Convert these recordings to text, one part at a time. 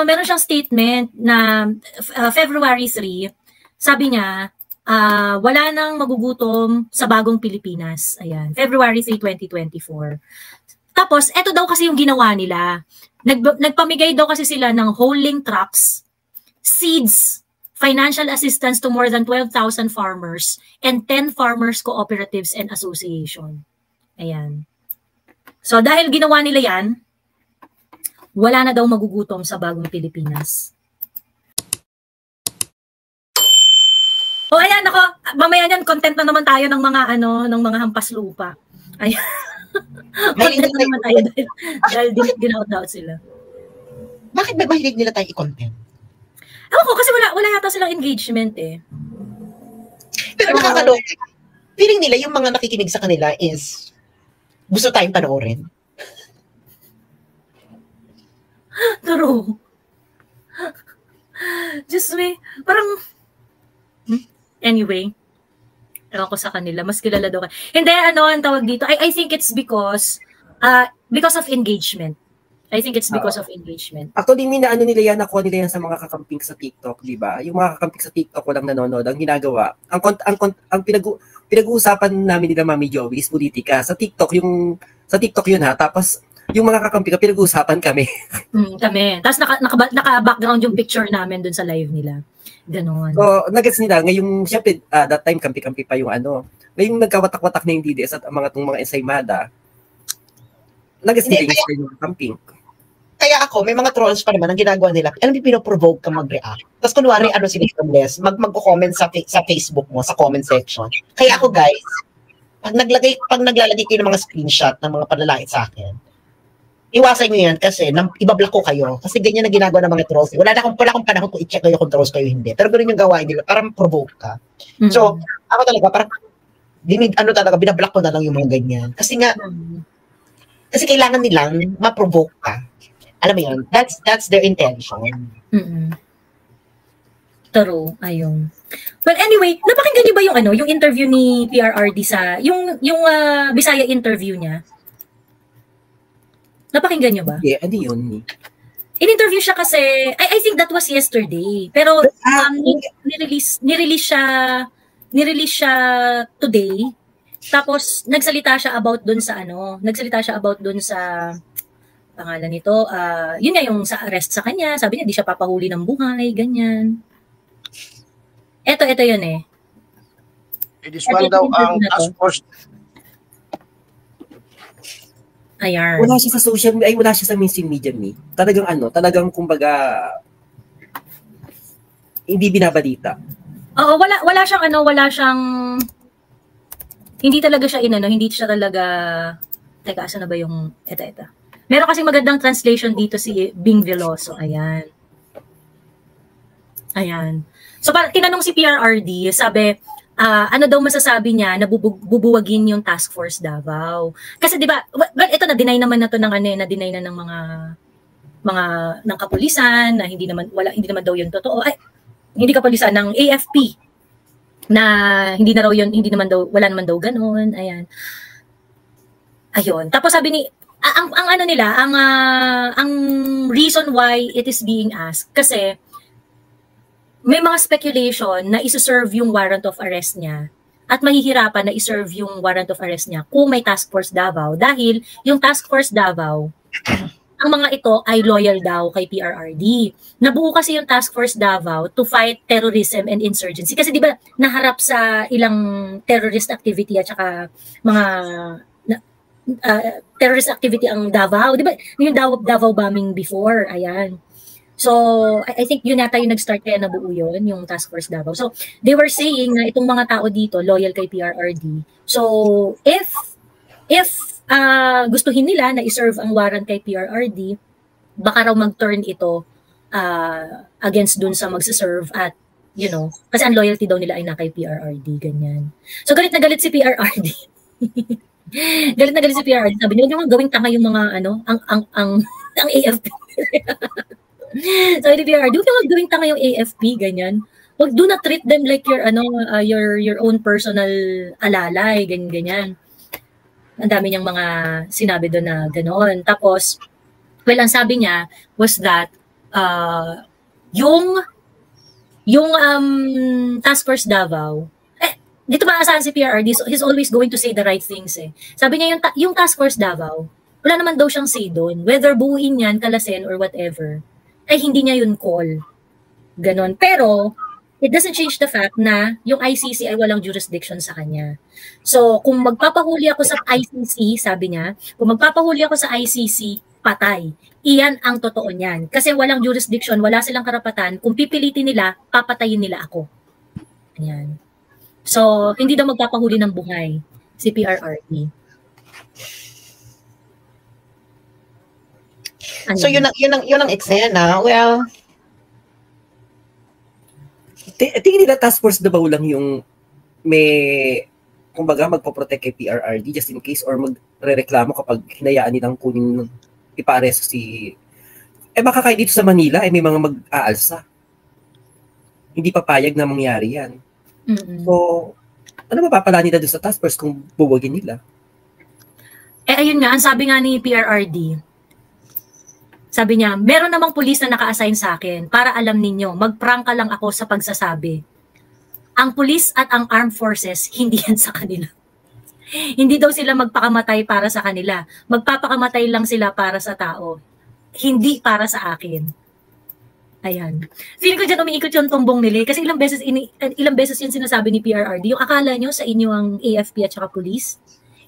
meron siyang statement na February 3, sabi niya, wala nang magugutom sa bagong Pilipinas. Ayan, February 3, 2024. Tapos, eto daw kasi yung ginawa nila. Nagpamigay daw kasi sila ng holding trucks, seeds, financial assistance to more than 12,000 farmers, and 10 farmers cooperatives and association. Ayan. So, dahil ginawa nila yan, wala na daw magugutom sa bagong Pilipinas. O ayan, ako, mamaya yan, content na naman tayo ng mga ng mga hampas lupa. Ayan. Content na naman tayo dahil ginaut-out sila. Bakit ba mahilig nila tayo i-content? Ako kasi wala yata silang engagement eh. Pero nakakaloka. Feeling nila yung mga nakikinig sa kanila is gusto tayong panoorin. True. Just me, parang anyway, ewan ko sa kanila, mas kilala daw. Hindi, ang tawag dito, I think it's because of engagement. I think it's because of engagement. Actually, nila yan, nakuha nila yan sa mga kakamping sa TikTok, di ba? Yung mga kakamping sa TikTok walang nanonood, ang ginagawa, ang pinag-uusapan namin nila Mami Joey is politika. Sa TikTok yun ha, tapos yung mga kakamping, pinag-uusapan kami. Kami. Tapos naka-background yung picture namin dun sa live nila. Ganon. So, nagets nila, ngayong, syempre, that time, kampi-kampi pa yung ngayong nagkawatak-watak na yung DDS at mga ensaymada, nagets nila yung camping. Kaya ako, may mga trolls pa naman ang ginagawa nila. Alam mo, pinoprovoke ka mag-react. Tapos kunwari, sila homeless, mag-comment sa Facebook mo, sa comment section. Kaya ako, guys, pag naglalagay kayo ng mga screenshot ng mga panlalait sa akin, iwasan nyo yan kasi ibablock ko kayo. Kasi ganyan ang ginagawa ng mga trolls. Wala akong panahon kung i-check kayo kung trolls kayo hindi. Pero ganun yung gawain nila. Parang provoke ka. So, ako talaga, parang binablock ko na lang yung mga ganyan. Kasi kailangan nilang ma-provoke ka. Alam mo yun? That's their intention. True. Ayun. Well, anyway, napakinggan niyo ba yung interview ni PRRD sa, yung Bisaya interview niya? Napakinggan niyo ba? Yeah, ano yun? In-interview siya kasi, I think that was yesterday. Pero nirelease siya today. Tapos nagsalita siya about dun sa pangalan nito. Yun nga yung sa arrest sa kanya. Sabi niya, di siya papahuli ng buhay, ganyan. Ito yun eh. It is one daw ang task force. Ayan. Wala siya sa wala siya sa mainstream media ni. Talagang kumbaga hindi binabalita. Oo, wala siyang hindi talaga siya hindi siya talaga teka, asa na ba yung ito. Meron kasi magandang translation dito si Bing Veloso. Ayan. So tinanong si PRRD, sabi ano daw masasabi niya na bubuwagin yung task force Davao. Kasi 'di ba, ito na-deny naman na to na-deny na ng mga ng kapulisan na hindi naman daw yun totoo. Ay, hindi kapulisan ng AFP na wala naman daw ganoon. Ayan. Ayun. Tapos sabi ni ang reason why it is being asked kasi may mga speculation na isa-serve yung warrant of arrest niya at mahihirapan na i-serve yung warrant of arrest niya kung may Task Force Davao dahil yung Task Force Davao, ang mga ito ay loyal daw kay PRRD. Nabuo kasi yung Task Force Davao to fight terrorism and insurgency. Kasi di ba naharap sa ilang terrorist activity at saka mga terrorist activity ang Davao. Di ba yung Davao bombing before? Ayan. So, I think yun yata yung nag-start kaya nabuo yun, yung Task Force Davao. So, they were saying na itong mga tao dito, loyal kay PRRD. So, if gustuhin nila na i-serve ang warrant kay PRRD, baka raw mag-turn ito against dun sa magsiserve at, kasi ang loyalty daw nila ay na kay PRRD, ganyan. So, galit na galit si PRRD. Galit na galit si PRRD. Sabi niya, huwag gawing tanga yung mga, ang AFP. Sabi ni PRRD, huwag gawing tanga yung AFP, ganyan. Do not treat them like your own personal alalay, ganyan. Ang dami niyang mga sinabi doon na gano'n. Tapos, ang sabi niya was that yung Task Force Davao, dito maasahan si PRRD, so he's always going to say the right things eh. Sabi niya yung Task Force Davao, wala naman daw siyang say doon. Whether buuin yan, kalasin, or whatever, ay hindi niya yun call. Ganon. Pero, it doesn't change the fact na yung ICC ay walang jurisdiction sa kanya. So, kung magpapahuli ako sa ICC, sabi niya, kung magpapahuli ako sa ICC, patay. Iyan ang totoo niyan. Kasi walang jurisdiction, wala silang karapatan. Kung pipilitin nila, papatayin nila ako. Ayan. So, hindi daw magpapahuli ng buhay si PRRD. Ano? So, yun ang eksena. Well, tingin nila Task Force Davao lang yung may, kumbaga, magpo-protect kay PRRD just in case or magre-reklamo kapag hinayaan nilang kunin ipa-aresto si... baka kahit dito sa Manila, may mga mag-aalsa. Hindi papayag na mangyari yan. Mm-mm. So, ano mapapala nila doon sa Task Force kung buwagin nila? Ayun nga, ang sabi nga ni PRRD, sabi niya, meron namang pulis na naka-assign sa akin para alam ninyo, magprangka lang ako sa pagsasabi. Ang pulis at ang armed forces, hindi yan sa kanila. Hindi daw sila magpakamatay para sa kanila. Magpapakamatay lang sila para sa tao. Hindi para sa akin. Ayan. Feeling ko dyan umiikot yung tumbong nila. Kasi ilang beses yung sinasabi ni PRRD. Yung akala nyo sa inyo ang AFP at saka pulis.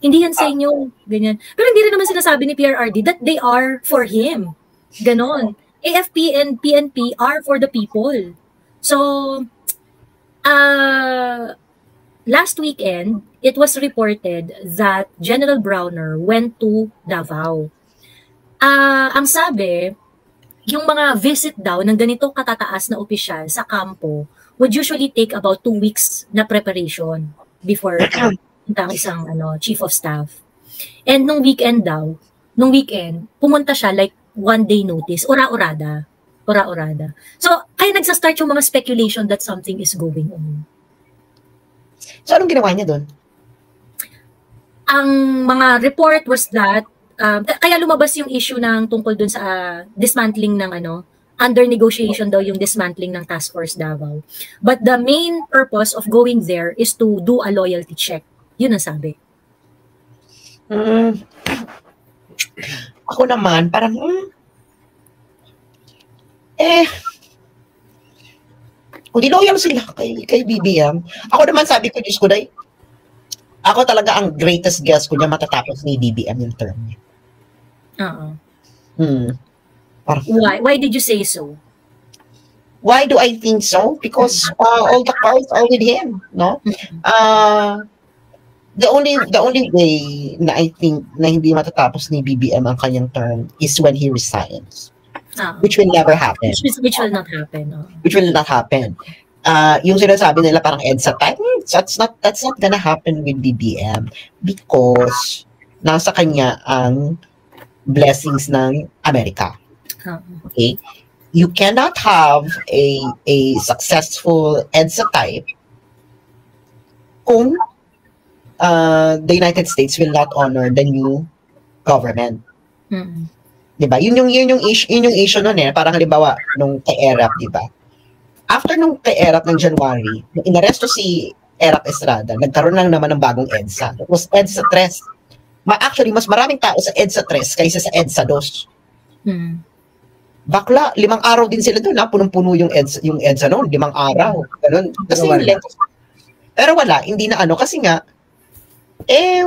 Hindi yan sa inyo. Ganyan. Pero hindi rin naman sinasabi ni PRRD that they are for him. Ganon. AFP and PNP are for the people. So, last weekend, it was reported that General Browner went to Davao. Ang sabi, yung mga visit daw ng ganito katataas na opisyal sa kampo would usually take about 2 weeks na preparation before ang isang chief of staff. And nung weekend, pumunta siya like 1 day notice, ora-orada. So, kaya nagsa-start yung mga speculation that something is going on. So, anong ginawa niya doon? Ang mga report was that, kaya lumabas yung issue ng tungkol doon sa dismantling ng under negotiation daw yung dismantling ng Task Force Davao. But the main purpose of going there is to do a loyalty check. Yun ang sabi. Ako naman, parang, kung di loyal sila kay BBM, ako naman sabi ko, Diyos ko, day, ako talaga ang greatest guess ko niya matatapos ni BBM yung term niya. Why did you say so? Why do I think so? Because all the cards are with him, no? The only way na I think na hindi matatapos ni BBM ang kanyang term is when he resigns. Which will never happen. Which will not happen. Which will not happen. Yung sinasabi nila parang EDSA type, that's not gonna happen with BBM because nasa kanya ang blessings ng Amerika. Okay? You cannot have a successful EDSA type kung the United States will not honor the new government. Diba? Yun yung issue nun eh. Parang halimbawa, nung kay ERAP, diba? After nung kay ERAP ng January, nung inaresto si ERAP Estrada, nagkaroon lang naman ng bagong EDSA. It was EDSA 3. Actually, mas maraming tao sa EDSA 3 kaysa sa EDSA 2. Bakla, 5 araw din sila doon, punong-puno yung EDSA noon, 5 araw. Ganun. Kasi pero wala, hindi na kasi nga,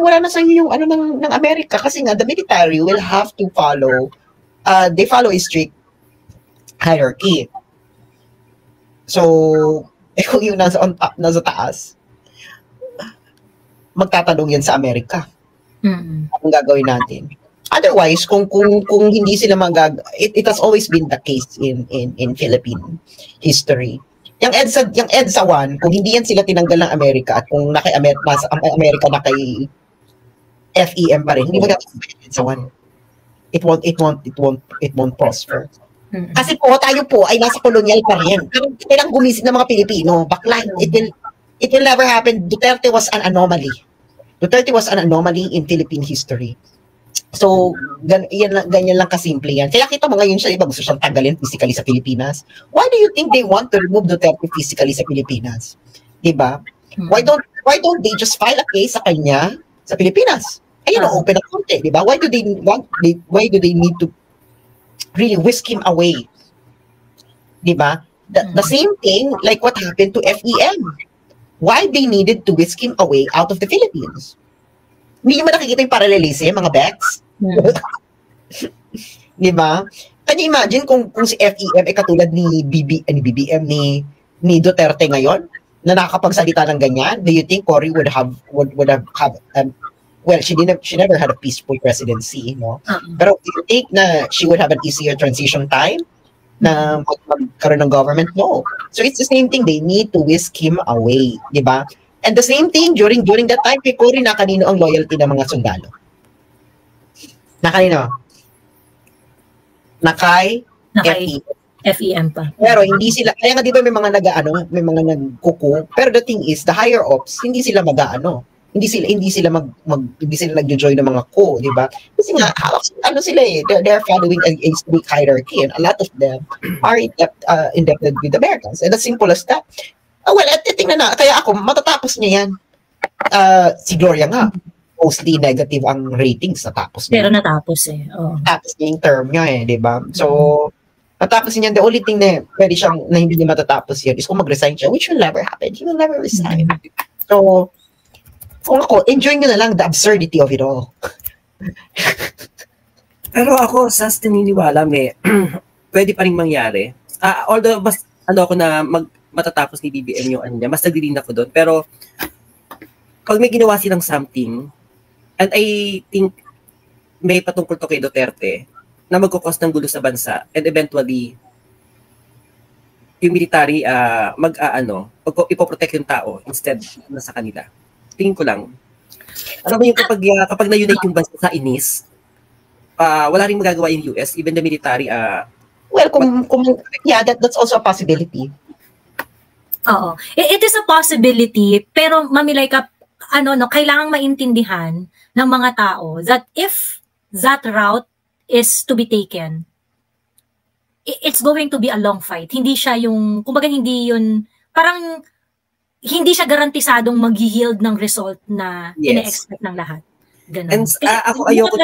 wala na sa iyo yung ng Amerika kasi nga the military will have to follow they follow a strict hierarchy. So, kung yung nasa on top, nasa taas, magtatanong yan sa Amerika. Ang gagawin natin. Otherwise, kung hindi sila it has always been the case in Philippine history. Yung EDSA 1, kung hindi yan sila tinanggal ng Amerika at kung nasa Amerika na kay FEM pa rin, hindi magagawa EDSA 1. It won't prosper. Kasi tayo po ay nasa kolonyal pa rin. Kailang gumising ng mga Pilipino, bakla, it will never happen. Duterte was an anomaly in Philippine history. So, ganyan lang kasimple yan. Kaya kita mo ngayon siya, iba gusto siyang tanggalin physically sa Pilipinas. Why do you think they want to remove Duterte physically sa Pilipinas? Diba? Why don't they just file a case sa kanya sa Pilipinas? Ayun, open na konti, diba? Why do they need to really whisk him away? Diba? The same thing like what happened to FEM. Why they needed to whisk him away out of the Philippines? Hindi mo nakikita yung parallelism, mga bets? Diba? Can you imagine kung si FEM ay katulad ni BBM ni Duterte ngayon na nakakapagsalita ng ganyan? Do you think Cory would have well, she never had a peaceful presidency, no? Pero do you think na she would have an easier transition time na magkaroon ng government? No. So it's the same thing. They need to whisk him away, di ba? And the same thing during that time, kay Cory, na kanino ang loyalty ng mga sundalo? Na kanino? Na kay FEM pa. Pero hindi sila, kaya nga di ba may mga nagkuku, pero the thing is, the higher ups, hindi sila hindi sila nagjo-join ng mga ko, di ba? Kasi nga, sila eh, they're following a strict hierarchy, and a lot of them are indebted with Americans. And as simple as that. Well, tingnan na, kaya ako, matatapos niya yan. Si Gloria nga, mostly negative ang ratings, natapos niya. Pero natapos eh. Oh. Natapos niya yung term niya eh, di ba? So, natapos niya, the only thing na pwede siyang, na hindi niya matatapos yan is kung mag-resign siya, which will never happen. He will never resign. So, kung ako, enjoy nyo na lang the absurdity of it all. Pero ako, sa naniniwala, pwede pa rin mangyari. Although, ako na matatapos ni BBM yung niya, mas nagdirin ako doon. Pero, pag may ginawa silang something, and I think may patungkol to kay Duterte, na magkukos ng gulo sa bansa, and eventually, yung military, ipoprotect yung tao instead na sa kanila. Tingin ko lang. Alam mo yung kapag na-unite yung bansa sa inis, wala rin magagawa yung US, even the military. Well, that's also a possibility. Oo. It is a possibility, pero Mamilaika, kailangang maintindihan ng mga tao that if that route is to be taken, it's going to be a long fight. Hindi siya parang hindi siya garantisadong mag-yield ng result na ina-expect ng lahat. Ganun. And ako ayoko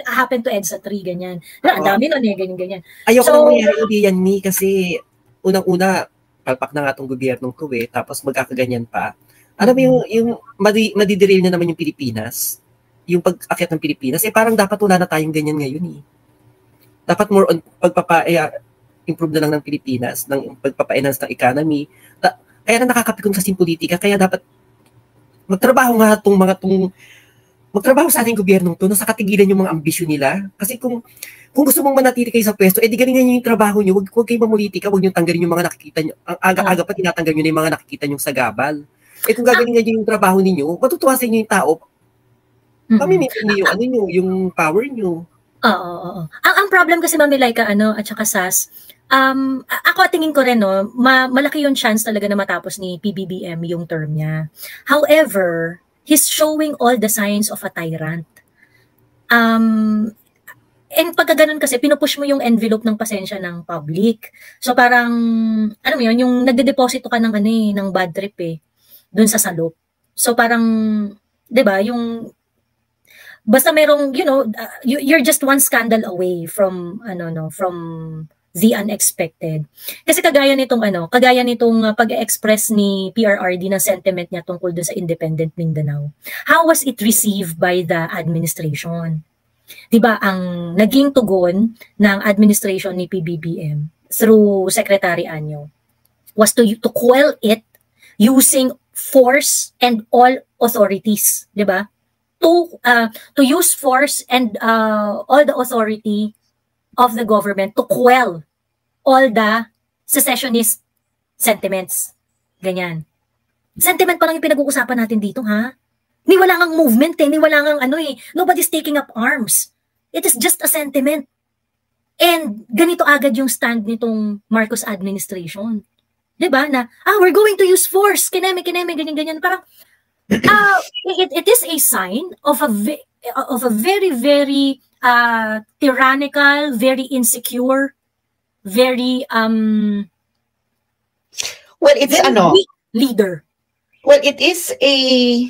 happen to EDSA 3, ganyan. Ang dami nun ganyan. Ayoko nang mangyari yan kasi unang-una, palpak na nga itong gobyernong to tapos magkakaganyan pa. Alam mo yung madiderail na naman yung Pilipinas, yung pag-akyat ng Pilipinas, parang dapat wala na tayong ganyan ngayon . Dapat more on improve na lang ng Pilipinas, ng pagpapa-enhance ng economy. Kaya na nakakapikon kasi yung politika, kaya dapat magtrabaho sa ating gobyernong to, nasa katigilan yung mga ambisyon nila. Kasi kung gusto mong manatili kayo sa pwesto, di galingan nyo yung trabaho nyo, huwag kayo mamulitika, huwag nyo tanggalin yung mga nakikita nyo. Ang aga-aga pa tinatanggal nyo na yung mga nakikita nyo sa gabal. Kung gagalingan nyo yung trabaho ninyo, matutuwa sa inyo yung tao, pamimitin nyo yung power nyo. Oo. Ang problem kasi Mamilaika, at saka SAS, ako tingin ko rin, malaki yung chance talaga na matapos ni PBBM yung term niya. However, he's showing all the signs of a tyrant. And pagka ganun kasi, pinupush mo yung envelope ng pasensya ng public. So parang, yung nagde-deposito ka ng bad trip dun sa salop. So parang, di ba, basta merong, you're just one scandal away from, from the unexpected. Kasi kagaya nitong pag-express ni PRRD ng sentiment niya tungkol dun sa Independent Mindanao. How was it received by the administration? Diba, ang naging tugon ng administration ni PBBM through Secretary Anyo was to quell it using force and all authorities, diba? To use force and all the authority of the government to quell all the secessionist sentiments. Ganyan. Sentiment pa lang yung pinag-uusapan natin dito, ha? Ni wala ngang movement ni wala ngang nobody's taking up arms. It is just a sentiment. And ganito agad yung stand nitong Marcos administration. 'Di ba? Na we're going to use force. Kineme ganyan. Parang it is a sign of of a very, very tyrannical, very insecure, very Well, it's very weak leader. Well, it is a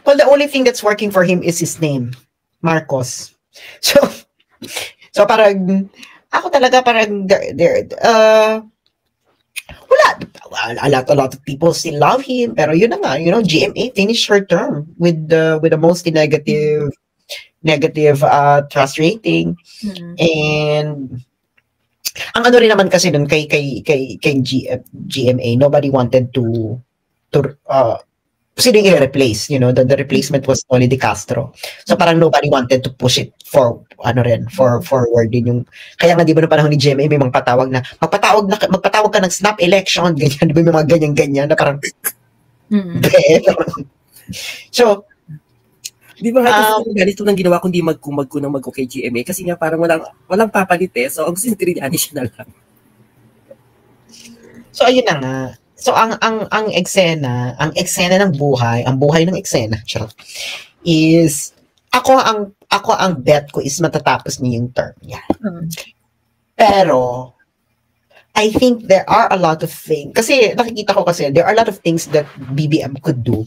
Well, the only thing that's working for him is his name, Marcos. So parang ako talaga parang wala, a lot of people still love him, pero yun na nga, GMA finished her term with the mostly negative trust rating. And ang ano rin naman kasi dun kay GMA, nobody wanted to sino yung i-replace, the replacement was Tony De Castro. So parang nobody wanted to push it forward din yung, kaya nga di ba no panahon ni GMA may mga patawag na, magpatawag ka ng snap election, ganyan, di ba may mga ganyan-ganyan na parang, so, di ba nga ganito lang ginawa kung di magko kay GMA kasi nga parang walang papalit eh. So ang sintrilyani siya na lang. So ayun na nga. So ang eksena ng buhay, ang buhay ng eksena, is ako ang bet ko is matatapos niya yung term niya. Pero I think there are a lot of things kasi nakikita ko kasi there are a lot of things that BBM could do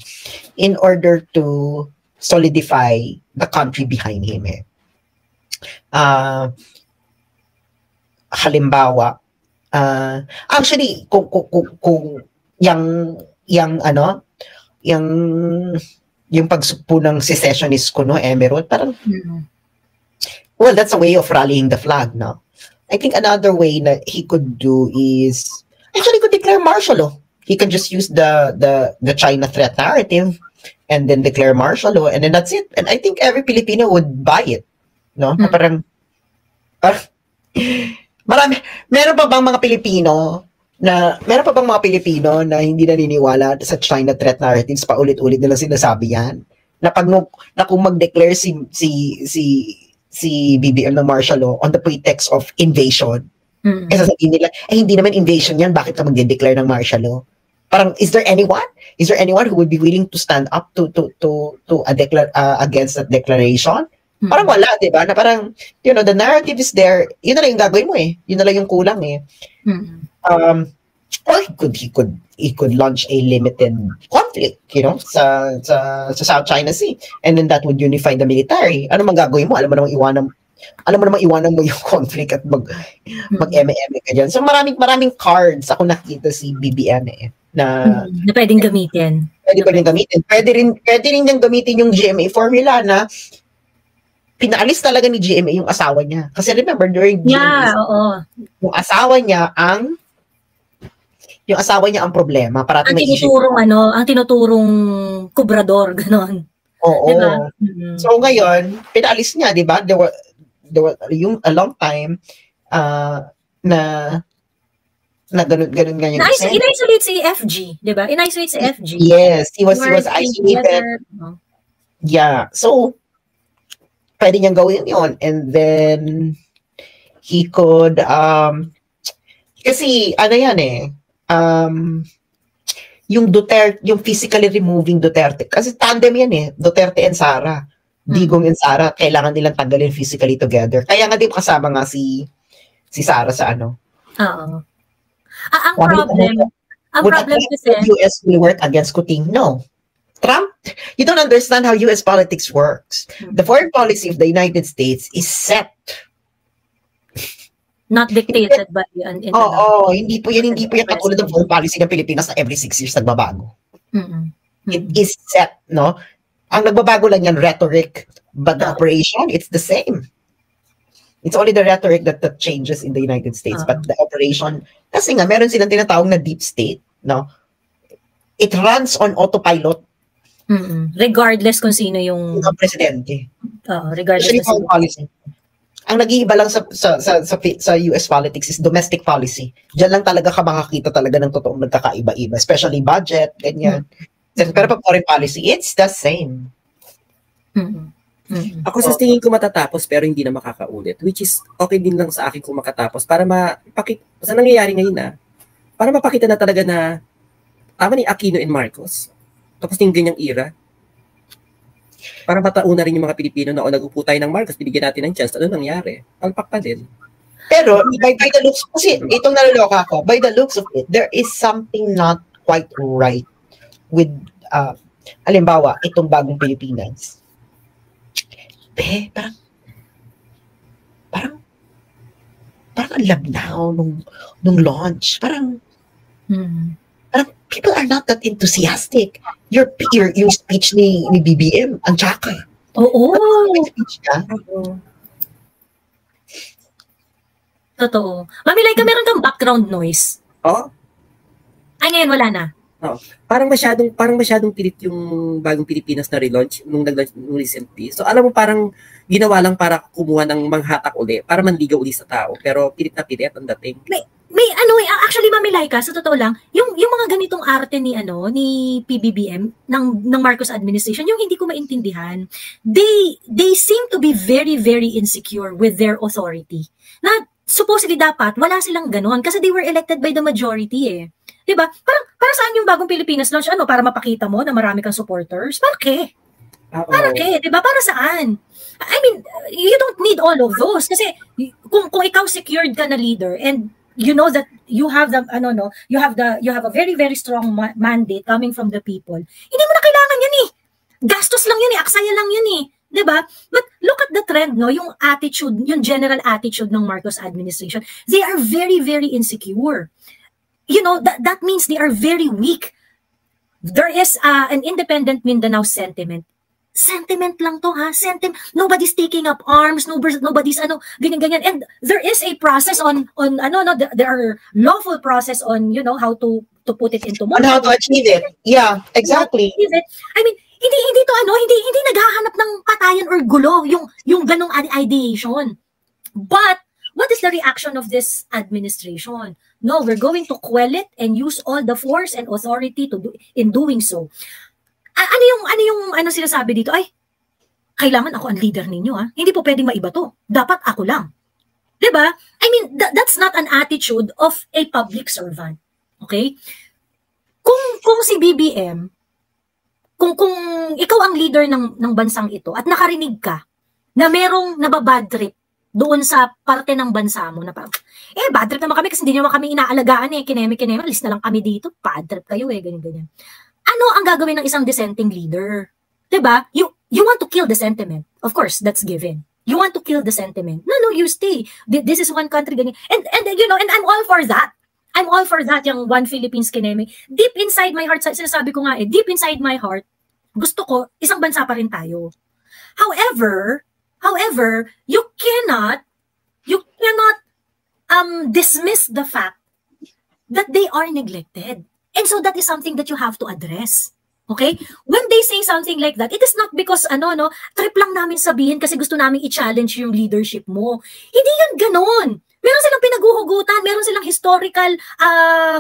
in order to solidify the country behind him. Halimbawa, actually kung yung pagsugpo ng secessionist ko Emerald, parang well, that's a way of rallying the flag, no? I think another way that he could do is actually could declare martial law. He can just use the China threat narrative and then declare martial law, and then that's it. And I think every Filipino would buy it, no? Parang meron pa bang mga Pilipino na hindi naniniwala sa China threat narratives, pa ulit-ulit nilang sinasabi yan? Na kung mag-declare si BBM ng martial law on the pretext of invasion, sasabihin nila, hindi naman invasion yan, bakit ka mag-declare ng martial law? Parang, is there anyone who would be willing to stand up to against that declaration? Parang wala, di ba? Na parang, the narrative is there. Yun na lang yung gagawin mo Yun na lang yung kulang Or he could launch a limited conflict, sa South China Sea. And then that would unify the military. Ano man gagawin mo? Alam mo namang iwanan mo yung conflict at mag-eme-eme ka dyan. So maraming cards ako nakita si BBM na pwedeng gamitin. Pwede rin niyang gamitin yung GMA formula na pinaalis talaga ni GMA yung asawa niya. Kasi remember, during GMA, yung asawa niya ang problema. Ang tinuturong kubrador, ganon. Oo. Diba? So ngayon, pinaalis niya, di ba? There were yung a long time na ganun nga yung in-isolate si FG, di ba? In-isolate si FG. Yes, he was isolated. Yeah. So, pwede niyang gawin yun. And then, he could, kasi, yung Duterte, yung physically removing Duterte, kasi tandem yan Duterte and Sara. Digong and Sara, kailangan nilang tanggalin physically together. Kaya nga din kasama nga si Sara sa Oo. Ang problem kasi US will work against Kuting. No. Trump, you don't understand how US politics works. The foreign policy of the United States is set. Not dictated by hindi po yan katulad ng foreign policy ng Pilipinas na every 6 years nagbabago. It is set, no? Ang nagbabago lang yan, rhetoric, but the operation, it's the same. It's only the rhetoric that changes in the United States, but the operation, kasi nga, meron silang tinatawag na deep state, no? It runs on autopilot. Regardless kung sino yung presidente. Regardless ng foreign policy. Ang nag-iiba lang sa US politics is domestic policy. Diyan lang talaga ka makakita talaga ng totoong nagkakaiba-iba, especially budget, ganyan. Pero pag foreign policy, it's the same. Ako sa tingin ko matatapos pero hindi na makakaulit, which is okay din lang sa akin kung makatapos para sa nangyayari ngayon para mapakita na talaga na tama ni Aquino and Marcos. Tapos yung ganyang era. Parang matauna rin yung mga Pilipino na nag-upo tayo ng Marcos, binigyan natin ng chance. Ano nangyari? Palpak pa din. Pero by the looks, kasi itong naloloka ko, by the looks of it, there is something not quite right with, halimbawa, itong bagong Pilipinas. Parang ang labnaw nung launch. Parang people are not that enthusiastic. Your speech ni BBM, ang tsaka. Oo. Speech niya. Totoo. Mamilay ka, meron kang background noise. Oh? Ay, ngayon wala na. Oh. Parang masyadong pilit yung bagong Pilipinas na relaunch nung nag-launch nung recently. So alam mo parang ginawa lang para kumuha ng manghatak uli, para manligaw uli sa tao. Pero pilit na pilit ang dating. May actually Mamilay ka, sa totoo lang, yung mga ganitong arte ni PBBM ng Marcos administration, yung hindi ko maintindihan. They seem to be very very insecure with their authority. Na supposedly dapat wala silang ganon kasi they were elected by the majority eh. 'Di ba? Para saan yung bagong Pilipinas launch? Para mapakita mo na marami kang supporters? Para kay? Para kay, 'di ba? Para saan? I mean, you don't need all of those kasi kung ikaw secured ka na leader and you know that you have you have a very very strong mandate coming from the people. Hindi mo na kailangan yan eh. Gastos lang yan eh, aksaya lang yan eh. 'Di ba? But look at the trend, no, yung attitude, yung general attitude ng Marcos administration. They are very very insecure. You know, that means they are very weak. There is an independent Mindanao sentiment. Sentiment lang to ha, nobody's taking up arms, nobody's ganyan. And there is a process on there are lawful process on, you know, how to put it into motion. On how to achieve it. Yeah, exactly. I mean, hindi to hindi naghahanap ng patayan or gulo yung ganong ideation. But what is the reaction of this administration? No, we're going to quell it and use all the force and authority in doing so. Ano yung sinasabi dito? Ay, kailangan ako ang leader ninyo ha. Hindi po pwedeng maiba to. Dapat ako lang. 'Di ba? I mean, that's not an attitude of a public servant. Okay? Kung si BBM, kung ikaw ang leader ng bansang ito at nakarinig ka na merong nababad trip doon sa parte ng bansa mo na parang, bad trip naman kami kasi hindi naman kami inaalagaan eh, kineme, alis na lang kami dito, bad trip kayo ganyan. Ano ang gagawin ng isang dissenting leader? 'Di ba? You want to kill the sentiment. Of course, that's given. You want to kill the sentiment. No, you stay. This is one country ganyan. And you know, and I'm all for that. I'm all for that, yung One Philippines kineme. Deep inside my heart, sinasabi ko nga deep inside my heart, gusto ko, isang bansa pa rin tayo. However, you cannot dismiss the fact that they are neglected. And so that is something that you have to address. Okay? When they say something like that, it is not because trip lang namin sabihin kasi gusto namin i-challenge yung leadership mo. Hindi yun ganon. Meron silang pinaguhugutan, meron silang historical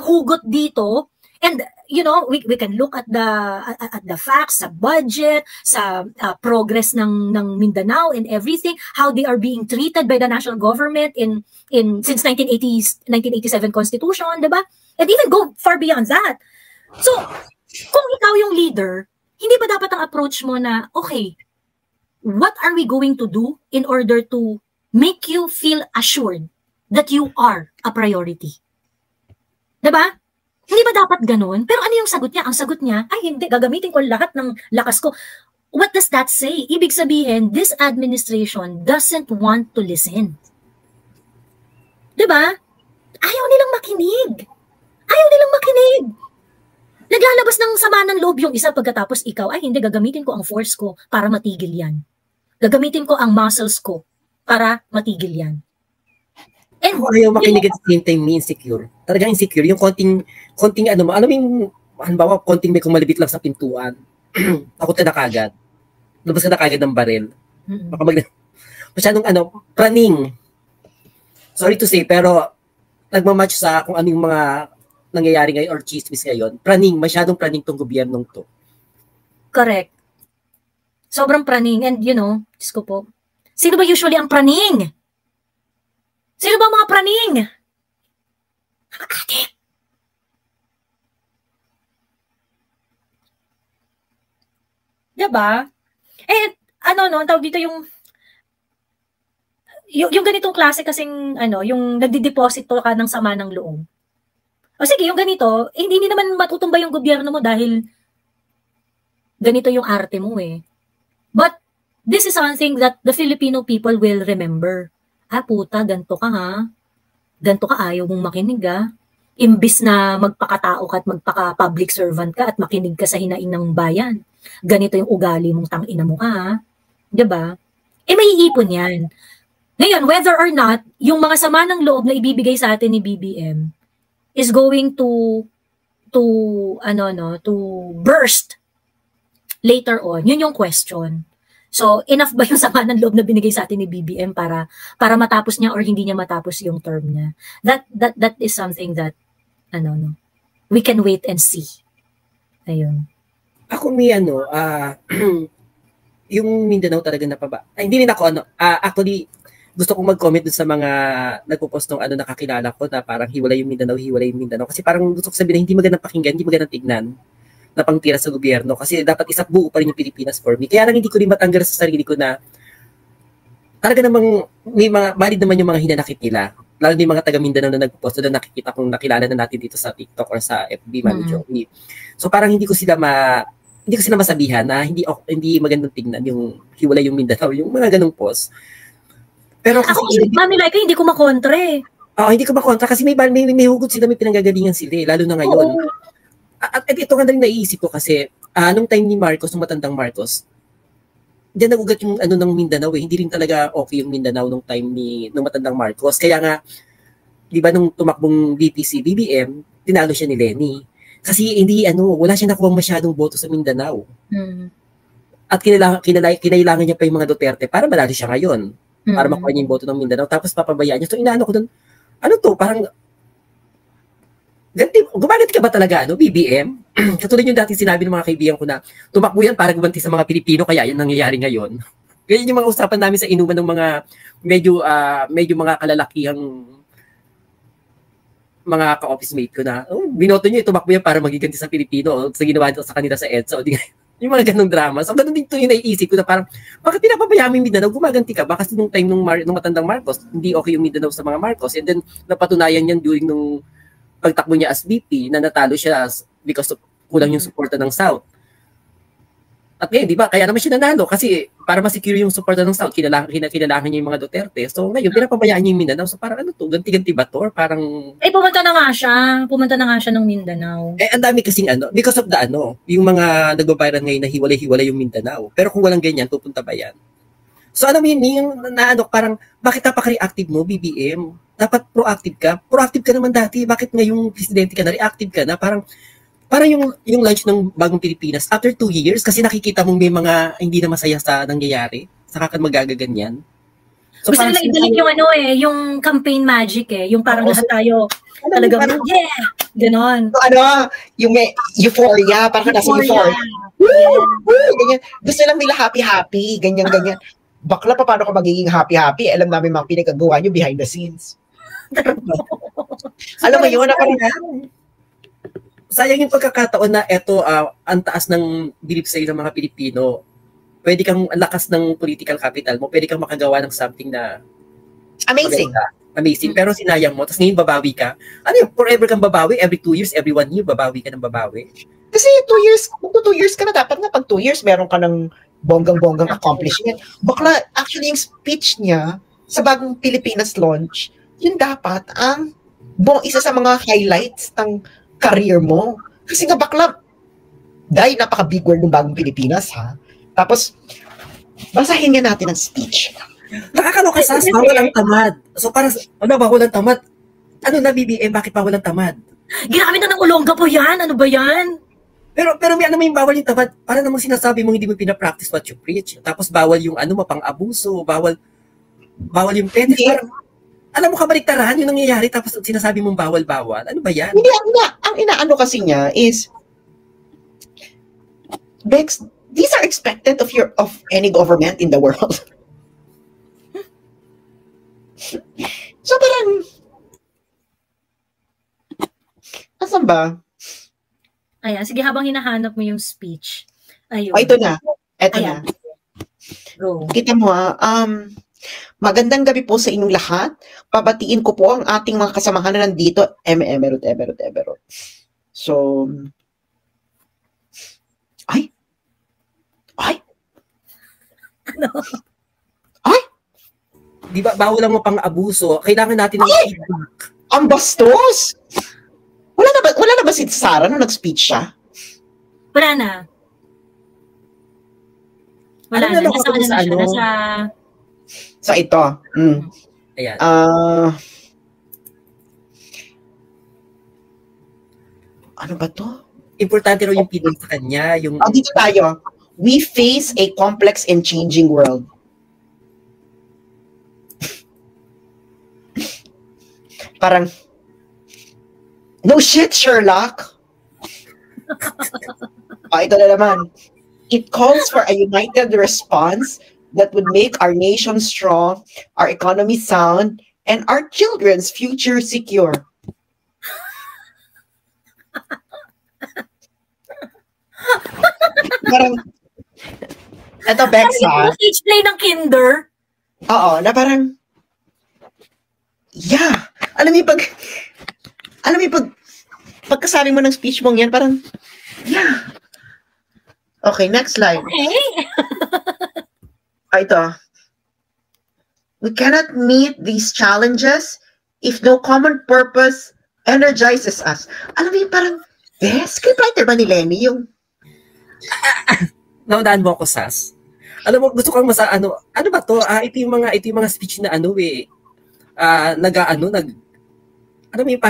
hugot dito. And you know, we can look at the facts, sa budget, sa progress ng Mindanao and everything, how they are being treated by the national government since 1987 Constitution, 'di ba? And even go far beyond that. So, kung ikaw yung leader, hindi ba dapat ang approach mo na, okay, what are we going to do in order to make you feel assured that you are a priority? 'Di ba? Hindi ba dapat ganun? Pero ano yung sagot niya? Ang sagot niya, ay hindi, gagamitin ko lahat ng lakas ko. What does that say? Ibig sabihin, this administration doesn't want to listen. 'Di ba? Ayaw nilang makinig. Naglalabas ng sama ng loob yung isa pagkatapos ikaw, ay hindi, gagamitin ko ang force ko para matigil yan. Gagamitin ko ang muscles ko para matigil yan. And ayaw makinig at the same time, insecure. Talagang insecure. Yung konting alam mo yung, halimbawa, konting may kumalibit lang sa pintuan. Takot ka na kagad. Labas ka na kagad ng baril. Masyadong praning. Sorry to say, pero nagmamatch sa kung ano yung mga nangyayari ngayon or chismis ngayon. Masyadong praning tong gobyernong to. Correct. Sobrang praning. And you know, Diyos ko po, sino ba usually ang praning? Sino ba mga praning? Mga adik. Diba? Eh, ano no, tawag dito yung ganitong klase kasing, yung nagdi-deposito ka ng sama ng loob. O sige, yung ganito, hindi naman matutumba yung gobyerno mo dahil ganito yung arte mo eh. But, this is something that the Filipino people will remember. Puta, ganito ka ha. Ganito ka, ayaw mong makinig ha. Imbis na magpakatao ka at magpaka-public servant ka at makinig ka sa hinaing ng bayan. Ganito yung ugali mong tangina mo ka ha. Diba? May iipon yan. Ngayon, whether or not, yung mga sama ng loob na ibibigay sa atin ni BBM is going to burst later on. Yun yung question. So, enough ba yung sama ng loob na binigay sa atin ni BBM para matapos niya or hindi niya matapos yung term niya? That is something that we can wait and see. Ayun. Ako may yung Mindanao talaga hindi rin ako actually gusto kong mag-comment dun sa mga nagpo-post ng nakakilala ko na parang hiwalay yung Mindanao. Kasi parang gusto ko sabihin na hindi magandang pakinggan, hindi magandang tignan na pangtira sa gobyerno. Kasi dapat isang buo pa rin yung Pilipinas for me. Kaya lang hindi ko rin matanggal sa sarili ko na talaga namang may mga valid naman yung mga hinanakit nila. Lalo na yung mga taga Mindanao na nagpo-post na nakikita kong nakilala na natin dito sa TikTok or sa FB, Mami Joey. So parang hindi ko sila masabihan na hindi magandang tignan yung hiwalay yung Mindanao, yung mga ganung post. Pero kasi Mami Laika, hindi ko makontra eh. Hindi ko makontra kasi may hugot sila, may pinanggagalingan sila lalo na ngayon. At ito nga rin naiisip ko kasi nung time ni Marcos, nung matandang Marcos, diyan nagugat yung ng Mindanao eh. Hindi rin talaga okay yung Mindanao nung time nung matandang Marcos. Kaya nga, di ba nung tumakbong BPC, BBM, tinalo siya ni Lenny. Kasi wala siya nakuha masyadong boto sa Mindanao. At kinailangan niya pa yung mga Duterte para malalo siya ngayon. Para makuha niya yung boto ng Mindanao. Tapos papabayaan niya. So inaano ko doon, parang gumaganti ka ba talaga, BBM? Katulad yung dati sinabi ng mga kaibigan ko na tumakbo yan para gumanti sa mga Pilipino, kaya yan nangyayari ngayon. Ganyan yung mga usapan namin sa inuman ng mga medyo mga kalalakihang mga ka-office mate ko na, binoto niyo tumakbo yan para magiganti sa Pilipino sa ginawa nito sa kanila sa EDSA. Yung mga ganong drama. So, ganun din ito yung naiisip ko na parang, bakit pinapabayaan mo yung Mindanao? Gumaganti ka ba? Kasi nung time nung matandang Marcos, hindi okay yung Mindanao sa mga Marcos. And then, napatunayan yan during nung pagtakbo niya as VP na natalo siya because of kulang yung suporta ng South. At ngayon, di ba? Kaya naman siya nanalo kasi para ma-secure yung suporta ng South, kinailangan niya yung mga Duterte. So, ngayon, pinapabayaan niya yung Mindanao. So, parang ganti-ganti ba to? Or parang... pumunta na nga siya ng Mindanao. Ang dami kasing because of yung mga nagbabayran ngayon na hiwalay-hiwalay yung Mindanao. Pero kung walang ganyan, pupunta ba yan? So, yung parang, bakit napaka-reactive mo, BBM? Dapat proactive ka. Proactive ka naman dati. Bakit ngayong presidente ka na, reactive ka na? Parang yung launch ng Bagong Pilipinas, after 2 years, kasi nakikita mong may mga hindi na masaya sa nangyayari, saka ka magagaganyan. So, gusto nila ibalik yung campaign magic yung parang lahat tayo talaga, yeah, ganon. Yung may euphoria, parang nasa euphoria. Ganyan. Gusto lang nila happy-happy, ganyan-ganyan. Bakla, paano ka magiging happy-happy? Alam namin mga pinagagawa nyo behind the scenes. Alam mo yun, sayang yung pagkakataon na ang taas ng belief sa'yo ng mga Pilipino. Pwede kang lakas ng political capital mo, pwede kang makagawa ng something na amazing. Amazing. Pero sinayang mo, tapos ngayon babawi ka. Forever kang babawi? Every 2 years, every 1 year, babawi ka ng babawi? Kasi 2 years, kung 2 years ka na, dapat nga pag 2 years, meron ka ng bonggang-bonggang accomplishment. Bakla, actually, yung speech niya sa Bagong Pilipinas launch, yun dapat ang isa sa mga highlights ng career mo. Kasi nga bakla, dahil napaka-big word ng Bagong Pilipinas, ha? Tapos, basahin nga natin ang speech. Nakakaloka sa bawal ang tamad. So, para, bawal ang tamad? BBM, bakit bawal ang tamad? Ginamit na ng ulongga po yan. Ano ba yan? Pero may yung bawal yung tamad. Para namang sinasabi mo hindi mo pinapractice what you preach. Tapos bawal yung mapang-abuso, bawal yung pwede. Alam mo kabaliktaran yung nangyayari tapos sinasabi mong bawal-bawal. Ano ba yan? Hindi, ang inaano kasi niya is, Bex, these are expected of any government in the world. So parang, asan ba? Ayan, sige habang hinahanap mo yung speech. Ayun. Ito na. Eto Ayan. na. Go. Kita mo magandang gabi po sa inyong lahat. Pabatiin ko po ang ating mga kasamahan na nandito. Emerald. So, ay! Di ba, bawal lang mo pang abuso. Kailangan natin ng feedback. Ang bastos! Wala na ba si Sarah nung nag-speech siya? Wala na. Wala na. Ano Nasa ano na siya? Nasa... Sa ito. Ayan. Ano ba to? Importante rin yung feedback sa kanya. Yung... Dito tayo. We face a complex and changing world. Parang, no shit, Sherlock. Ito na naman. It calls for a united response that would make our nation strong, our economy sound, and our children's future secure. Parang, ito, Bex, ha? Stage play ng kinder. Oo, na parang, yeah. Alam mo pagkasabi mo ng speech mong yan, parang, yeah. Okay, next slide. Okay. Ito. We cannot meet these challenges if no common purpose energizes us. Alam mo yung parang, scriptwriter ba ni Lenny yung... Naunaan mo ako, Sas. Alam mo, gusto kang ano ba to? Ito yung mga speech na alam mo yung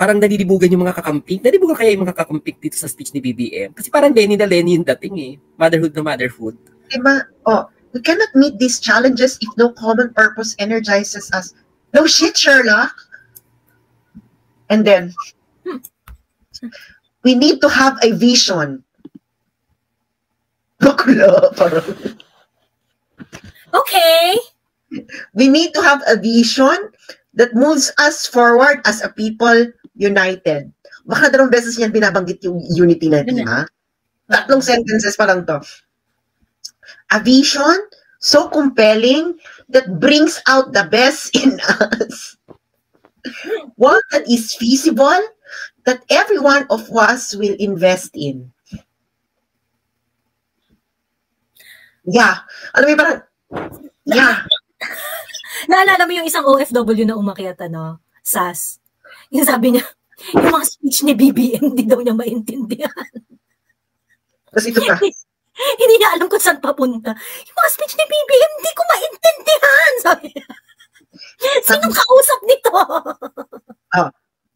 parang nalilibugan yung mga kakamping. Nalilibugan kaya yung mga kakamping dito sa speech ni BBM? Kasi parang Lenny na Lenny yung dating eh. Motherhood na motherhood. Diba? We cannot meet these challenges if no common purpose energizes us. No shit, Sherlock. And then, we need to have a vision. Bakla, parang. Okay. We need to have a vision that moves us forward as a people united. Baka dalawang beses niyan binabanggit yung unity natin, ha? 3 sentences pa lang to. A vision so compelling that brings out the best in us. One that is feasible, that every one of us will invest in. Yeah. Alam mo, parang, yeah. Naalala mo yung isang OFW na umakyat, Sas? Yung sabi niya, yung mga speech ni BBM, hindi daw niya maintindihan. Tapos ito pa. Hindi niya alam kung saan papunta. Yung mga speech ni BBM, hindi ko maintindihan. Sabi niya. Sinong kausap nito?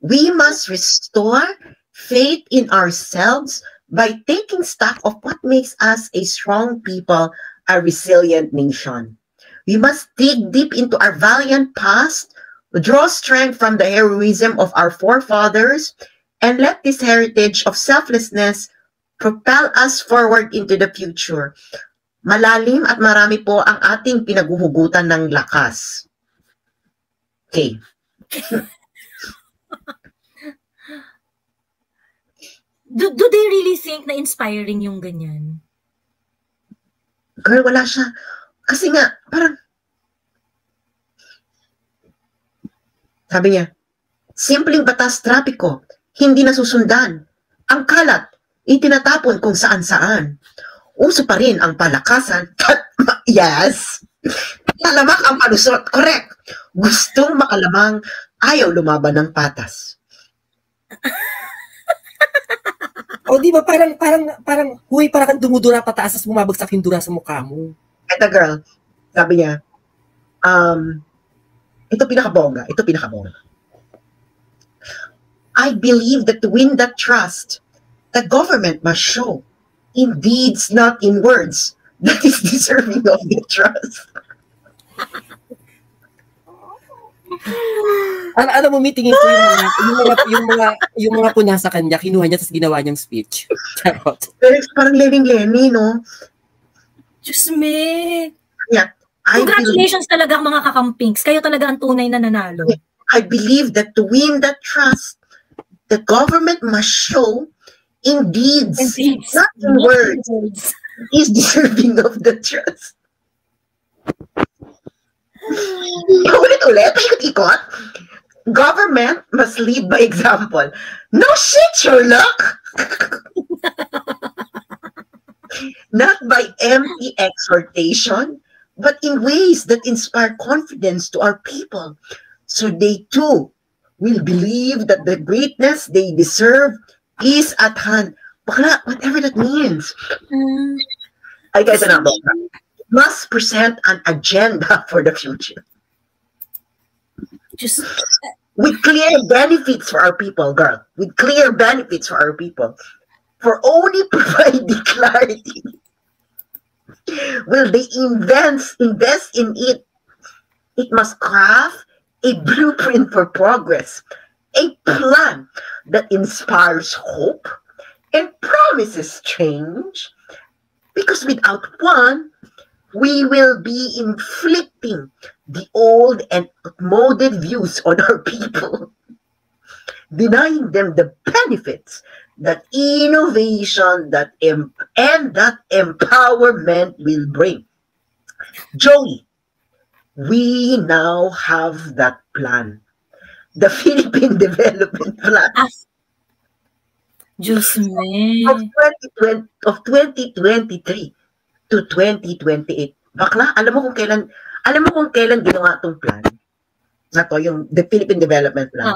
We must restore faith in ourselves by taking stock of what makes us a strong people, a resilient nation. We must dig deep into our valiant past, draw strength from the heroism of our forefathers, and let this heritage of selflessness propel us forward into the future. Malalim at marami po ang ating pinaguhugutan ng lakas. Okay. Do they really think na inspiring yung ganyan? Girl, wala siya. Kasi nga, parang, sabi niya, simpleng batas trapiko, hindi nasusundan. Ang kalat, itinatapon kung saan-saan. Uso pa rin ang palakasan. Yes! Malamak ang palusot. Correct. Gustong makalamang, ayaw lumaban ng patas. O di ba parang huy, parang dumudura pataas at bumabagsak yung dura sa mukha mo. Ito girl, sabi niya, ito pinakabongga. I believe that to win that trust, the government must show, in deeds, not in words, that is deserving of the trust. Alam mo, meetingin ko yung mga puna sa kanya, kinuha niya, tapos ginawa niyang speech. Parang Lenny, no? Diyos me. Yeah. Congratulations talaga mga kakampings. Kayo talaga ang tunay na nanalo. I believe that to win that trust, the government must show in deeds, not in words, is deserving of the trust. Ulit-ulit, ikot-ikot. Government must lead by example. No shit, Sherlock! Not by empty exhortation, but in ways that inspire confidence to our people, so they too will believe that the greatness they deserve is at hand. Bakla, whatever that means. I guess must present an agenda for the future. Just With clear benefits for our people, girl. With clear benefits for our people. For only providing clarity will they invest in it. It must craft a blueprint for progress, a plan that inspires hope and promises change. Because without one, we will be inflicting the old and outmoded views on our people, denying them the benefits that innovation and that empowerment will bring. Joey, we now have that plan. The Philippine Development Plan Diyos me. of 2023 to 2028. Bakla, alam mo kung kailan ginawa tong plan? Na to, yung the Philippine Development Plan.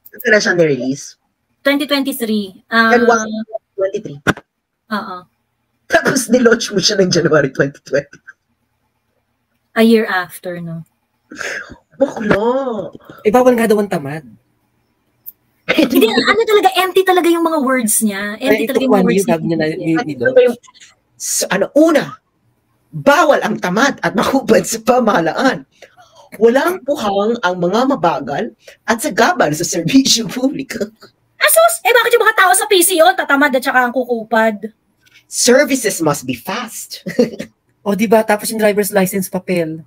Kailan siya ni-release? 2023. And 2023. Tapos nilaunch mo siya ng January 2020. A year after, no? Bakla. Bawal nga daw ang tamad. Hindi, ano talaga, empty talaga yung mga words niya. Empty talaga yung mga words niya. Una, bawal ang tamad at mahubad sa pamahalaan. Walang puhang ang mga mabagal at sagabal sa serbisyo publiko. Asus! Bakit yung mga tao sa PCO tatamad at saka ang kukupad? Services must be fast. O diba, tapos yung driver's license papel.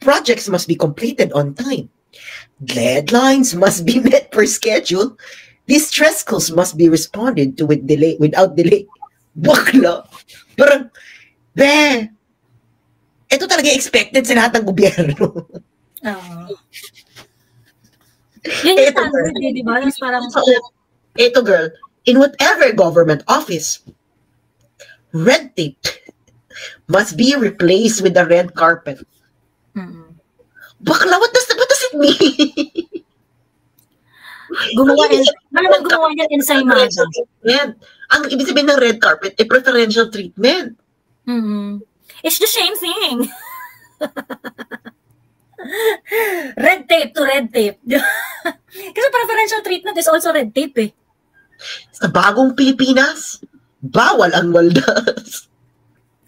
Projects must be completed on time. Deadlines must be met per schedule. Distress calls must be responded to without delay. Bakla. Parang, ito talaga expected sa lahat ng gobyerno. Yun yung standard, di ba? Parang, ito girl, in whatever government office, red tape must be replaced with the red carpet. Bakla, what does it mean? Gumawa niyan ensaymada. Ang ibig sabihin ng red carpet, preferential treatment. It's the same thing. Red tape to red tape. Kasi preferential treatment is also red tape eh. Sa bagong Pilipinas, bawal ang waldas.